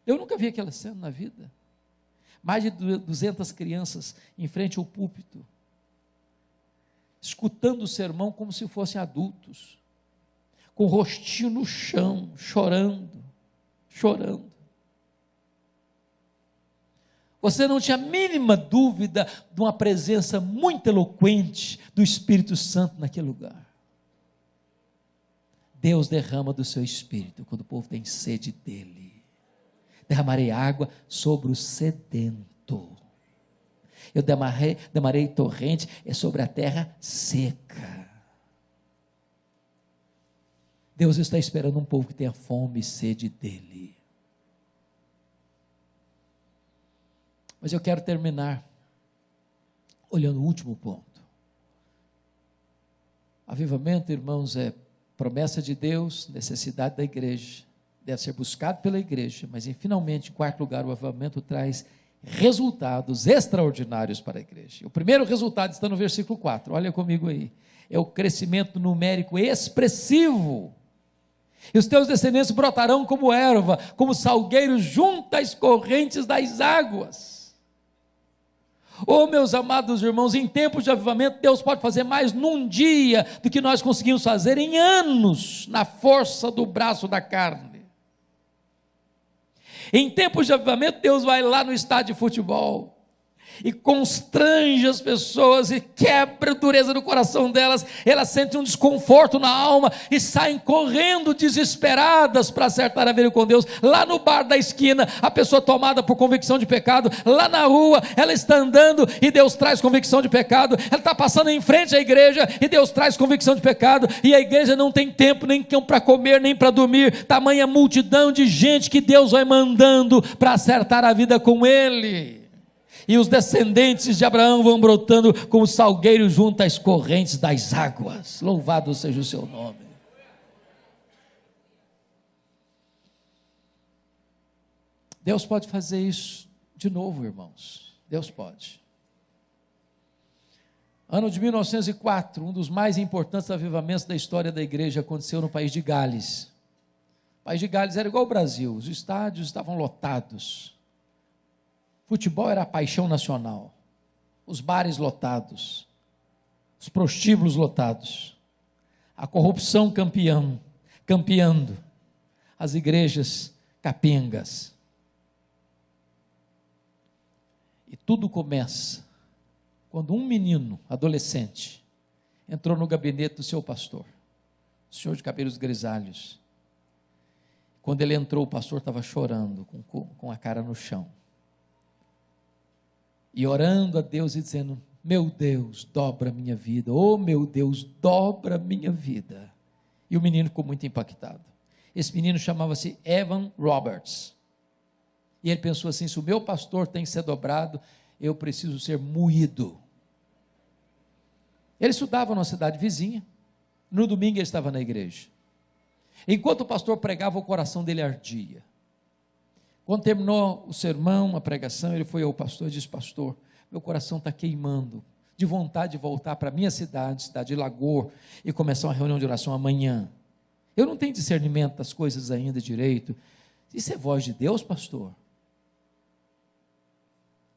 Eu nunca vi aquela cena na vida. Mais de 200 crianças em frente ao púlpito, escutando o sermão como se fossem adultos, com o rostinho no chão, chorando. Você não tinha a mínima dúvida de uma presença muito eloquente do Espírito Santo naquele lugar. Deus derrama do seu Espírito quando o povo tem sede dele. Derramarei água sobre o sedento, eu derramarei torrente sobre a terra seca. Deus está esperando um povo que tenha fome e sede dele. Mas eu quero terminar olhando o último ponto. Avivamento, irmãos, é promessa de Deus, necessidade da igreja, deve ser buscado pela igreja, mas finalmente, em quarto lugar, o avivamento traz resultados extraordinários para a igreja. O primeiro resultado está no versículo 4, olha comigo aí, é o crescimento numérico expressivo. E os teus descendentes brotarão como erva, como salgueiros junto às correntes das águas. Oh, meus amados irmãos, em tempos de avivamento, Deus pode fazer mais num dia do que nós conseguimos fazer em anos, na força do braço da carne. Em tempos de avivamento, Deus vai lá no estádio de futebol, e constrange as pessoas e quebra a dureza do coração delas. Elas sentem um desconforto na alma e saem correndo desesperadas para acertar a vida com Deus. Lá no bar da esquina, a pessoa tomada por convicção de pecado. Lá na rua, ela está andando e Deus traz convicção de pecado. Ela está passando em frente à igreja e Deus traz convicção de pecado. E a igreja não tem tempo nem para comer, nem para dormir. Tamanha multidão de gente que Deus vai mandando para acertar a vida com Ele. E os descendentes de Abraão vão brotando como salgueiros junto às correntes das águas. Louvado seja o seu nome. Deus pode fazer isso de novo, irmãos. Deus pode. Ano de 1904, um dos mais importantes avivamentos da história da igreja aconteceu no país de Gales. O país de Gales era igual ao Brasil, os estádios estavam lotados. Futebol era a paixão nacional, os bares lotados, os prostíbulos lotados, a corrupção campeando, as igrejas capengas. E tudo começa quando um menino, adolescente, entrou no gabinete do seu pastor, o senhor de cabelos grisalhos. Quando ele entrou, o pastor estava chorando, com a cara no chão. E orando a Deus e dizendo: meu Deus, dobra a minha vida, oh meu Deus, dobra a minha vida. E o menino ficou muito impactado. Esse menino chamava-se Evan Roberts, e ele pensou assim: se o meu pastor tem que ser dobrado, eu preciso ser moído. Ele estudava numa cidade vizinha, no domingo ele estava na igreja. Enquanto o pastor pregava, o coração dele ardia. Quando terminou o sermão, a pregação, ele foi ao pastor e disse: pastor, meu coração está queimando, de vontade de voltar para a minha cidade de Lagoa, e começar uma reunião de oração amanhã. Eu não tenho discernimento das coisas ainda direito. Isso é voz de Deus, pastor?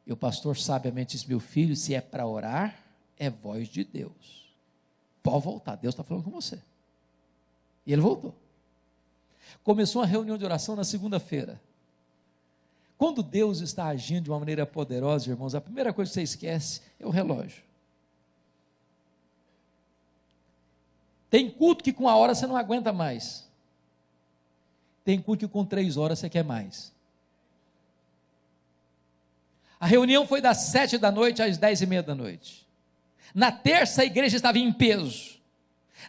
E o pastor sabiamente disse: meu filho, se é para orar, é voz de Deus. Pode voltar, Deus está falando com você. E ele voltou. Começou uma reunião de oração na segunda-feira. Quando Deus está agindo de uma maneira poderosa, irmãos, a primeira coisa que você esquece é o relógio. Tem culto que com a hora você não aguenta mais. Tem culto que com 3 horas você quer mais. A reunião foi das 7 da noite às 10:30 da noite. Na terça a igreja estava em peso.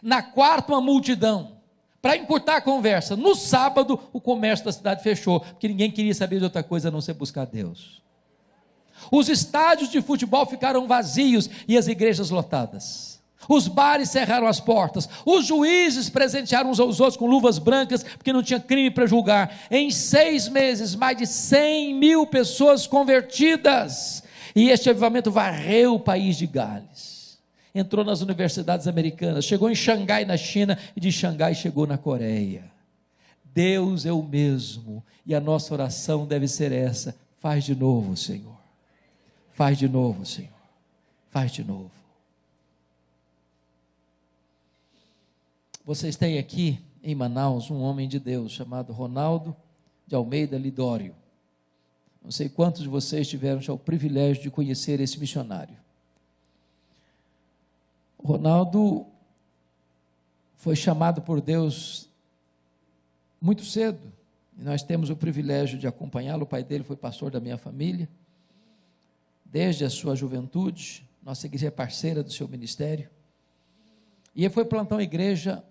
Na quarta uma multidão. Para encurtar a conversa, no sábado o comércio da cidade fechou, porque ninguém queria saber de outra coisa a não ser buscar Deus. Os estádios de futebol ficaram vazios e as igrejas lotadas. Os bares cerraram as portas. Os juízes presentearam uns aos outros com luvas brancas, porque não tinha crime para julgar. Em 6 meses, mais de 100.000 pessoas convertidas. E este avivamento varreu o país de Gales. Entrou nas universidades americanas, chegou em Xangai, na China, e de Xangai chegou na Coreia. Deus é o mesmo, e a nossa oração deve ser essa: faz de novo, Senhor. Faz de novo, Senhor. Faz de novo. Vocês têm aqui em Manaus um homem de Deus chamado Ronaldo de Almeida Lidório. Não sei quantos de vocês tiveram já o privilégio de conhecer esse missionário. O Ronaldo foi chamado por Deus muito cedo, e nós temos o privilégio de acompanhá-lo. O pai dele foi pastor da minha família, desde a sua juventude. Nossa igreja é parceira do seu ministério, e ele foi plantar uma igreja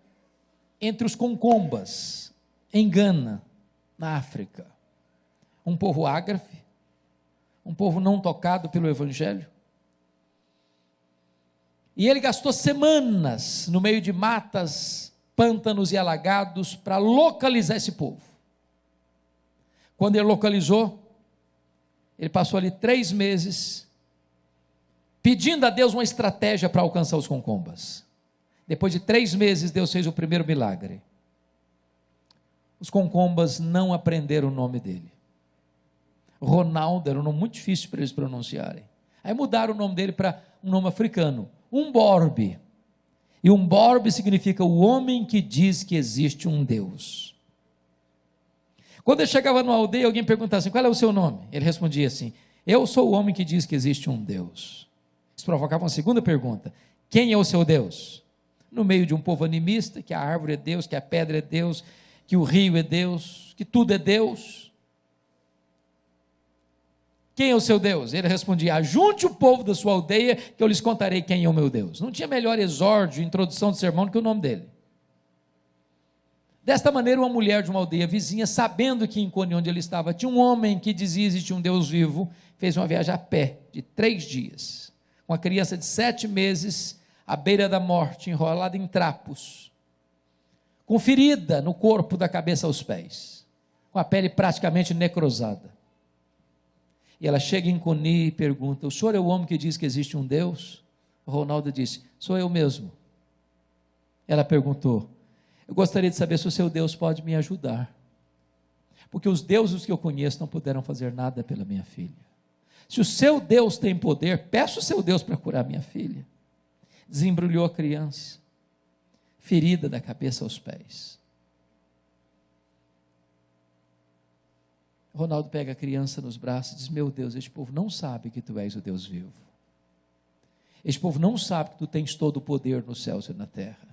entre os Concombas, em Gana, na África, um povo ágrafe, um povo não tocado pelo evangelho. E ele gastou semanas no meio de matas, pântanos e alagados para localizar esse povo. Quando ele localizou, ele passou ali 3 meses pedindo a Deus uma estratégia para alcançar os Concombas. Depois de 3 meses, Deus fez o primeiro milagre. Os Concombas não aprenderam o nome dele. Ronaldo era um nome muito difícil para eles pronunciarem. Aí mudaram o nome dele para um nome africano, Umborbe. E Umborbe significa o homem que diz que existe um Deus. Quando ele chegava numa aldeia, alguém perguntava assim: qual é o seu nome? Ele respondia assim: Eu sou o homem que diz que existe um Deus. Isso provocava uma segunda pergunta: quem é o seu Deus? No meio de um povo animista, que a árvore é Deus, que a pedra é Deus, que o rio é Deus, que tudo é Deus. Quem é o seu Deus? Ele respondia: ajunte o povo da sua aldeia, que eu lhes contarei quem é o meu Deus. Não tinha melhor exórdio, introdução de sermão do que o nome dele. Desta maneira, uma mulher de uma aldeia vizinha, sabendo que em Icônio, onde ele estava, tinha um homem que dizia existir um Deus vivo, fez uma viagem a pé de 3 dias, com a criança de 7 meses, à beira da morte, enrolada em trapos, com ferida no corpo, da cabeça aos pés, com a pele praticamente necrosada. E ela chega em Coni e pergunta: o senhor é o homem que diz que existe um Deus? O Ronaldo disse: sou eu mesmo. Ela perguntou: eu gostaria de saber se o seu Deus pode me ajudar, porque os deuses que eu conheço não puderam fazer nada pela minha filha. Se o seu Deus tem poder, peça o seu Deus para curar minha filha. Desembrulhou a criança, ferida da cabeça aos pés. Ronaldo pega a criança nos braços e diz: meu Deus, este povo não sabe que tu és o Deus vivo. Este povo não sabe que tu tens todo o poder nos céus e na terra.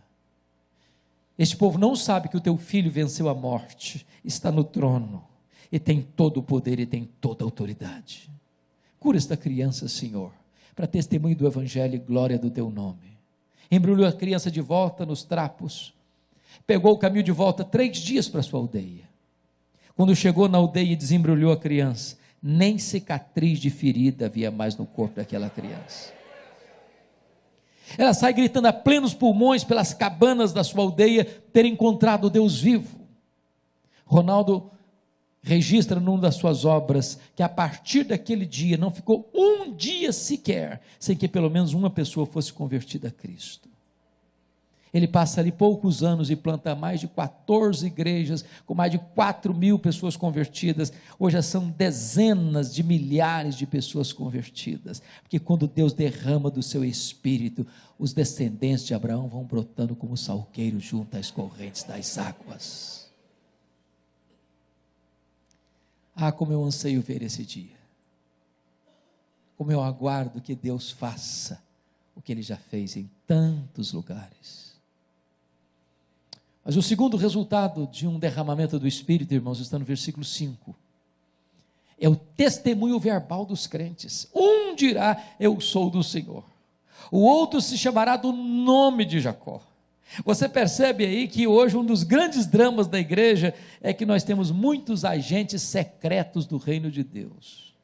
Este povo não sabe que o teu filho venceu a morte, está no trono, e tem todo o poder e tem toda a autoridade. Cura esta criança, Senhor, para testemunho do Evangelho e glória do teu nome. Embrulhou a criança de volta nos trapos, pegou o caminho de volta 3 dias para a sua aldeia. Quando chegou na aldeia e desembrulhou a criança, nem cicatriz de ferida havia mais no corpo daquela criança. Ela sai gritando a plenos pulmões pelas cabanas da sua aldeia ter encontrado o Deus vivo. Ronaldo registra numa das suas obras que a partir daquele dia não ficou um dia sequer sem que pelo menos uma pessoa fosse convertida a Cristo. Ele passa ali poucos anos e planta mais de 14 igrejas, com mais de 4.000 pessoas convertidas. Hoje são dezenas de milhares de pessoas convertidas, porque quando Deus derrama do seu espírito, os descendentes de Abraão vão brotando como salgueiro junto às correntes das águas. Ah, como eu anseio ver esse dia, como eu aguardo que Deus faça o que Ele já fez em tantos lugares. Mas o segundo resultado de um derramamento do Espírito, irmãos, está no versículo 5. É o testemunho verbal dos crentes. Um dirá: eu sou do Senhor. O outro se chamará do nome de Jacó. Você percebe aí que hoje um dos grandes dramas da igreja é que nós temos muitos agentes secretos do reino de Deus.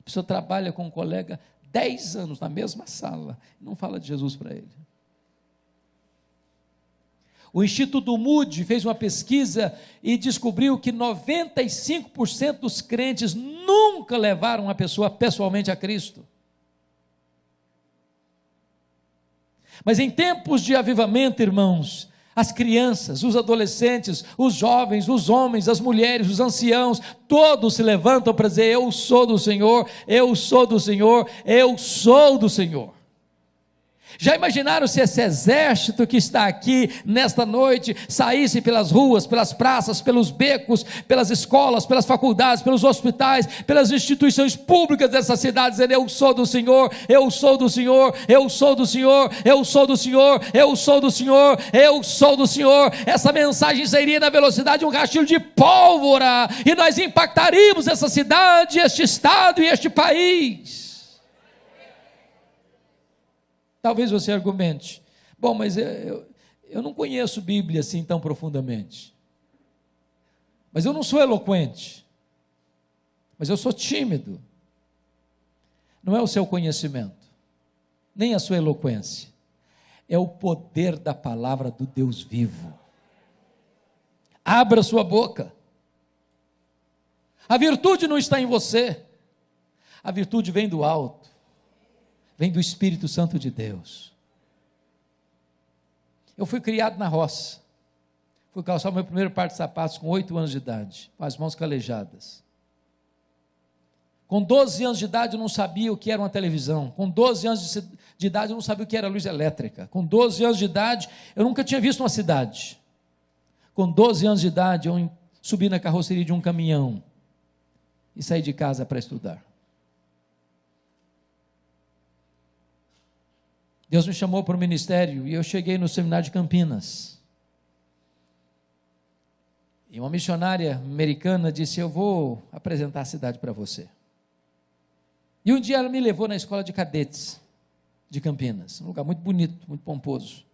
A pessoa trabalha com um colega 10 anos na mesma sala, não fala de Jesus para ele. O Instituto Moody fez uma pesquisa e descobriu que 95% dos crentes nunca levaram a pessoa pessoalmente a Cristo. Mas em tempos de avivamento, irmãos, as crianças, os adolescentes, os jovens, os homens, as mulheres, os anciãos, todos se levantam para dizer: eu sou do Senhor, eu sou do Senhor, eu sou do Senhor. Já imaginaram se esse exército que está aqui nesta noite saísse pelas ruas, pelas praças, pelos becos, pelas escolas, pelas faculdades, pelos hospitais, pelas instituições públicas dessa cidade, dizendo: eu sou do Senhor, eu sou do Senhor, eu sou do Senhor, eu sou do Senhor, eu sou do Senhor, eu sou do Senhor. Essa mensagem sairia na velocidade de um rastilho de pólvora, e nós impactaríamos essa cidade, este estado e este país. Talvez você argumente: bom, mas eu não conheço Bíblia assim tão profundamente, mas eu não sou eloquente, mas eu sou tímido. Não é o seu conhecimento, nem a sua eloquência, é o poder da palavra do Deus vivo. Abra sua boca. A virtude não está em você, a virtude vem do alto, vem do Espírito Santo de Deus. Eu fui criado na roça, fui calçar o meu primeiro par de sapatos com 8 anos de idade, com as mãos calejadas. Com 12 anos de idade eu não sabia o que era uma televisão, com 12 anos de idade eu não sabia o que era luz elétrica, com 12 anos de idade eu nunca tinha visto uma cidade, com 12 anos de idade eu subi na carroceria de um caminhão, e saí de casa para estudar. Deus me chamou para o ministério e eu cheguei no seminário de Campinas. E uma missionária americana disse: eu vou apresentar a cidade para você. E um dia ela me levou na escola de cadetes de Campinas, um lugar muito bonito, muito pomposo.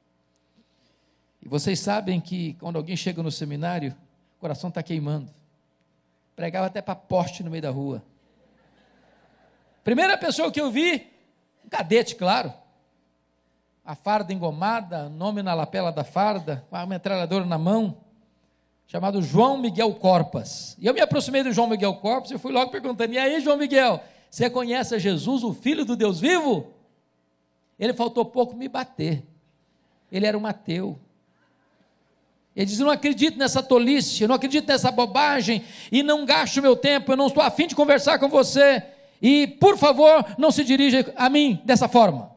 E vocês sabem que quando alguém chega no seminário, o coração está queimando. Pregava até para poste no meio da rua. Primeira pessoa que eu vi, um cadete, claro. A farda engomada, nome na lapela da farda, com a metralhadora na mão, chamado João Miguel Corpas. E eu me aproximei do João Miguel Corpas e fui logo perguntando: e aí, João Miguel, você conhece a Jesus, o Filho do Deus vivo? Ele faltou pouco me bater. Ele era um ateu. Ele diz: eu não acredito nessa tolice, eu não acredito nessa bobagem, e não gasto meu tempo, eu não estou a fim de conversar com você, e por favor, não se dirija a mim dessa forma.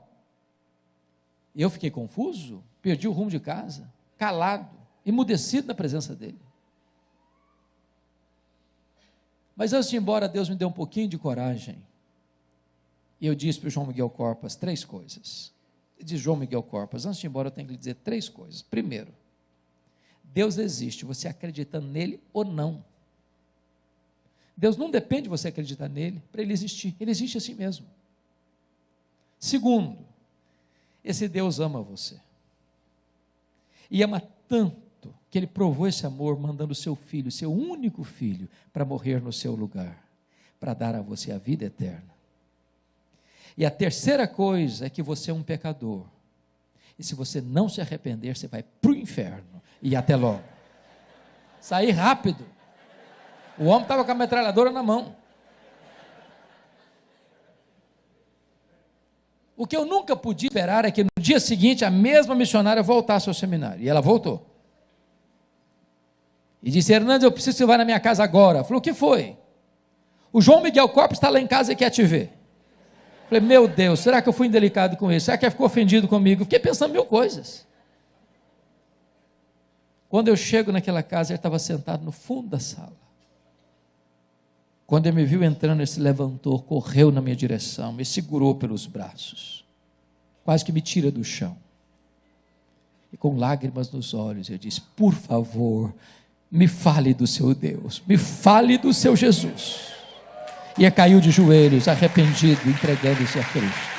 Eu fiquei confuso, perdi o rumo de casa, calado, emudecido na presença dele. Mas antes de ir embora, Deus me deu um pouquinho de coragem, e eu disse para o João Miguel Corpas 3 coisas. Ele diz: João Miguel Corpas, antes de ir embora eu tenho que lhe dizer 3 coisas. Primeiro, Deus existe, você acreditando nele ou não. Deus não depende de você acreditar nele para ele existir, ele existe assim mesmo. Segundo, esse Deus ama você, e ama tanto, que ele provou esse amor mandando o seu filho, seu único filho, para morrer no seu lugar, para dar a você a vida eterna. E a terceira coisa é que você é um pecador, e se você não se arrepender, você vai para o inferno, e até logo. Saí rápido. O homem estava com a metralhadora na mão. O que eu nunca podia esperar é que no dia seguinte a mesma missionária voltasse ao seminário, e ela voltou. E disse: Hernandes, eu preciso que você vá na minha casa agora. Falou: o que foi? O João Miguel Corpus está lá em casa e quer te ver. Falei: meu Deus, será que eu fui indelicado com ele? Será que ele ficou ofendido comigo? Fiquei pensando 1000 coisas. Quando eu chego naquela casa, ele estava sentado no fundo da sala. Quando ele me viu entrando, ele se levantou, correu na minha direção, me segurou pelos braços, quase que me tira do chão. E com lágrimas nos olhos, eu disse: por favor, me fale do seu Deus, me fale do seu Jesus. E ele caiu de joelhos, arrependido, entregando-se a Cristo.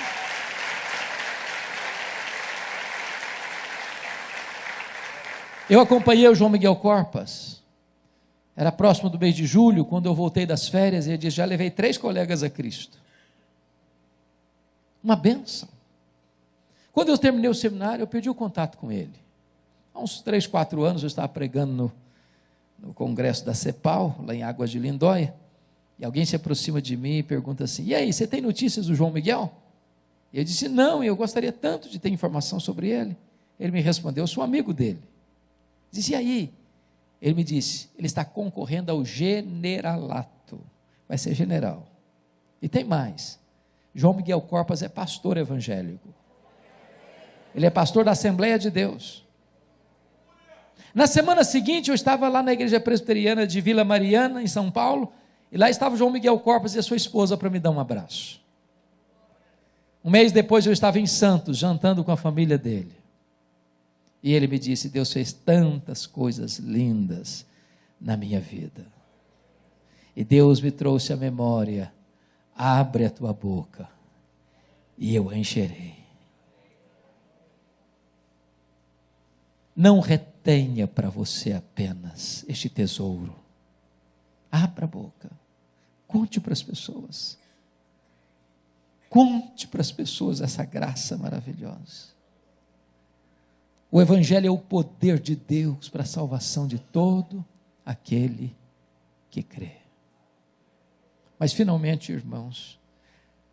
Eu acompanhei o João Miguel Corpas, era próximo do mês de julho, quando eu voltei das férias, e ele disse: já levei 3 colegas a Cristo. Uma bênção. Quando eu terminei o seminário, eu perdi o contato com ele. Há uns 3, 4 anos eu estava pregando no congresso da CEPAL, lá em Águas de Lindóia, e alguém se aproxima de mim e pergunta assim: e aí, você tem notícias do João Miguel? E eu disse: não, eu gostaria tanto de ter informação sobre ele. Ele me respondeu: eu sou amigo dele. Disse: e aí? Ele me disse: ele está concorrendo ao generalato, vai ser general. E tem mais: João Miguel Corpas é pastor evangélico, ele é pastor da Assembleia de Deus. Na semana seguinte eu estava lá na igreja presbiteriana de Vila Mariana, em São Paulo, e lá estava o João Miguel Corpas e a sua esposa para me dar um abraço. Um mês depois eu estava em Santos, jantando com a família dele. E ele me disse: Deus fez tantas coisas lindas na minha vida. E Deus me trouxe à memória: abre a tua boca e eu a encherei. Não retenha para você apenas este tesouro. Abra a boca. Conte para as pessoas. Conte para as pessoas essa graça maravilhosa. O Evangelho é o poder de Deus para a salvação de todo aquele que crê. Mas finalmente, irmãos,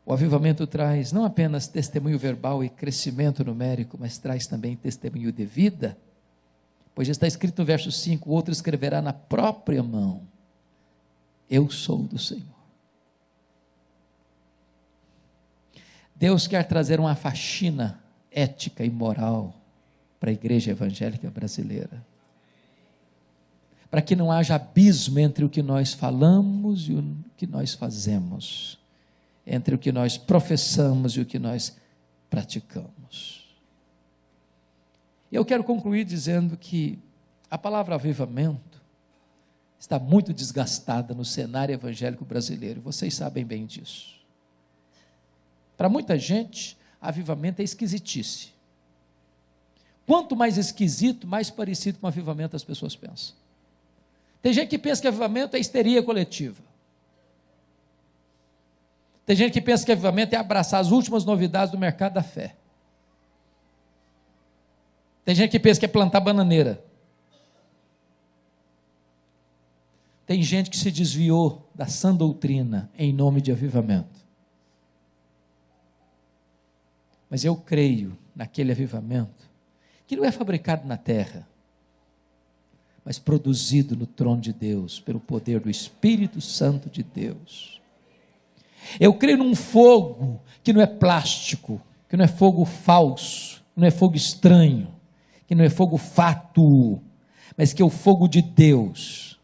o avivamento traz não apenas testemunho verbal e crescimento numérico, mas traz também testemunho de vida, pois já está escrito no verso 5, o outro escreverá na própria mão: eu sou do Senhor. Deus quer trazer uma faxina ética e moral para a igreja evangélica brasileira. para que não haja abismo entre o que nós falamos e o que nós fazemos, entre o que nós professamos e o que nós praticamos. Eu quero concluir dizendo que a palavra avivamento está muito desgastada no cenário evangélico brasileiro, vocês sabem bem disso. Para muita gente, avivamento é esquisitice. Quanto mais esquisito, mais parecido com avivamento as pessoas pensam. Tem gente que pensa que avivamento é histeria coletiva. Tem gente que pensa que avivamento é abraçar as últimas novidades do mercado da fé. Tem gente que pensa que é plantar bananeira. Tem gente que se desviou da sã doutrina em nome de avivamento. Mas eu creio naquele avivamento que não é fabricado na terra, mas produzido no trono de Deus, pelo poder do Espírito Santo de Deus. Eu creio num fogo que não é plástico, que não é fogo falso, que não é fogo estranho, que não é fogo fátuo, mas que é o fogo de Deus,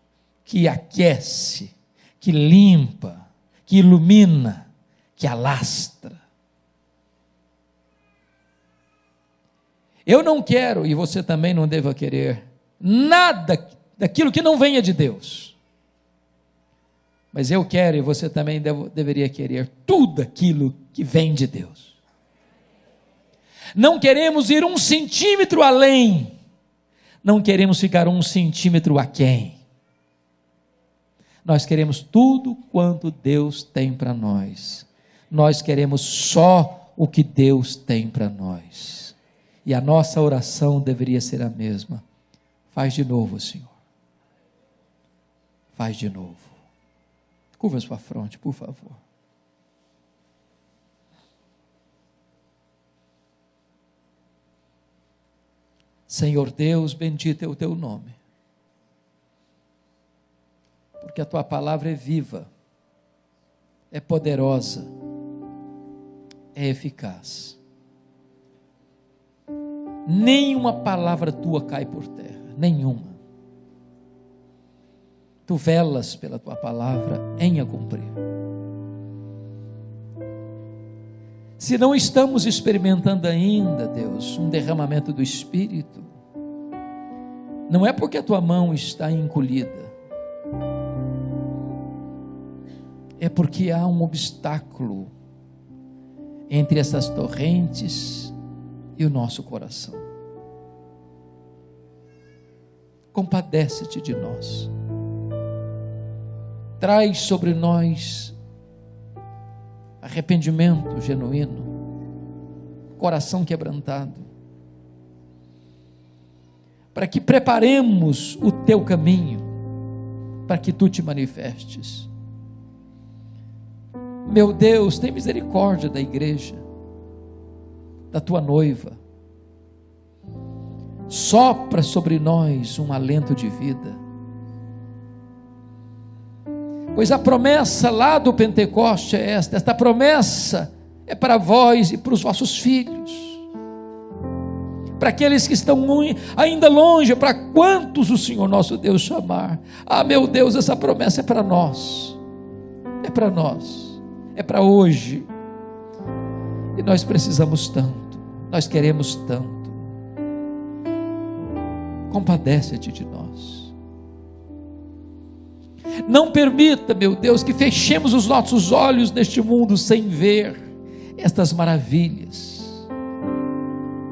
que aquece, que limpa, que ilumina, que alastra. Eu não quero, e você também não deva querer, nada daquilo que não venha de Deus. Mas eu quero, e você também deveria querer, tudo aquilo que vem de Deus. Não queremos ir 1 centímetro além, não queremos ficar 1 centímetro aquém. Nós queremos tudo quanto Deus tem para nós. Nós queremos só o que Deus tem para nós. E a nossa oração deveria ser a mesma. Faz de novo, Senhor. Faz de novo. Curva a sua fronte, por favor. Senhor Deus, bendito é o teu nome. Porque a tua palavra é viva, é poderosa, é eficaz. Nenhuma palavra tua cai por terra, nenhuma. Tu velas pela tua palavra em a cumprir. Se não estamos experimentando ainda, Deus, um derramamento do Espírito, não é porque a tua mão está encolhida, é porque há um obstáculo entre essas torrentes e o nosso coração. Compadece-te de nós. Traz sobre nós arrependimento genuíno, coração quebrantado, para que preparemos o teu caminho, para que tu te manifestes. Meu Deus, tem misericórdia da igreja, da tua noiva. Sopra sobre nós um alento de vida. Pois a promessa lá do Pentecoste é esta promessa é para vós e para os vossos filhos, para aqueles que estão ainda longe, para quantos o Senhor nosso Deus chamar. Ah, meu Deus, essa promessa é para nós, é para nós, é para hoje, e nós precisamos tanto, nós queremos tanto. Compadece-te de nós. Não permita, meu Deus, que fechemos os nossos olhos neste mundo sem ver estas maravilhas,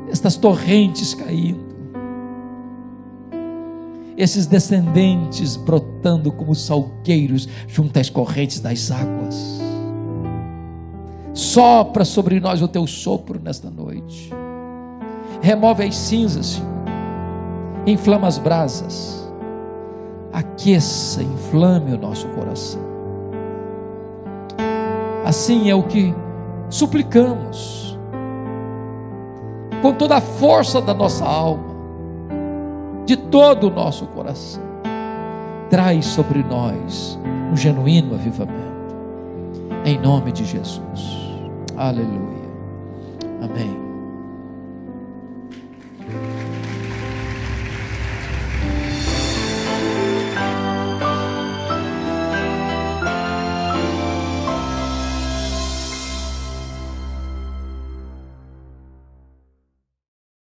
estas torrentes caindo, esses descendentes brotando como salgueiros junto às correntes das águas. Sopra sobre nós o teu sopro nesta noite. Remove as cinzas, Senhor. Inflama as brasas. Aqueça, inflame o nosso coração. Assim é o que suplicamos, com toda a força da nossa alma, de todo o nosso coração. Traz sobre nós um genuíno avivamento, em nome de Jesus. Aleluia. Amém.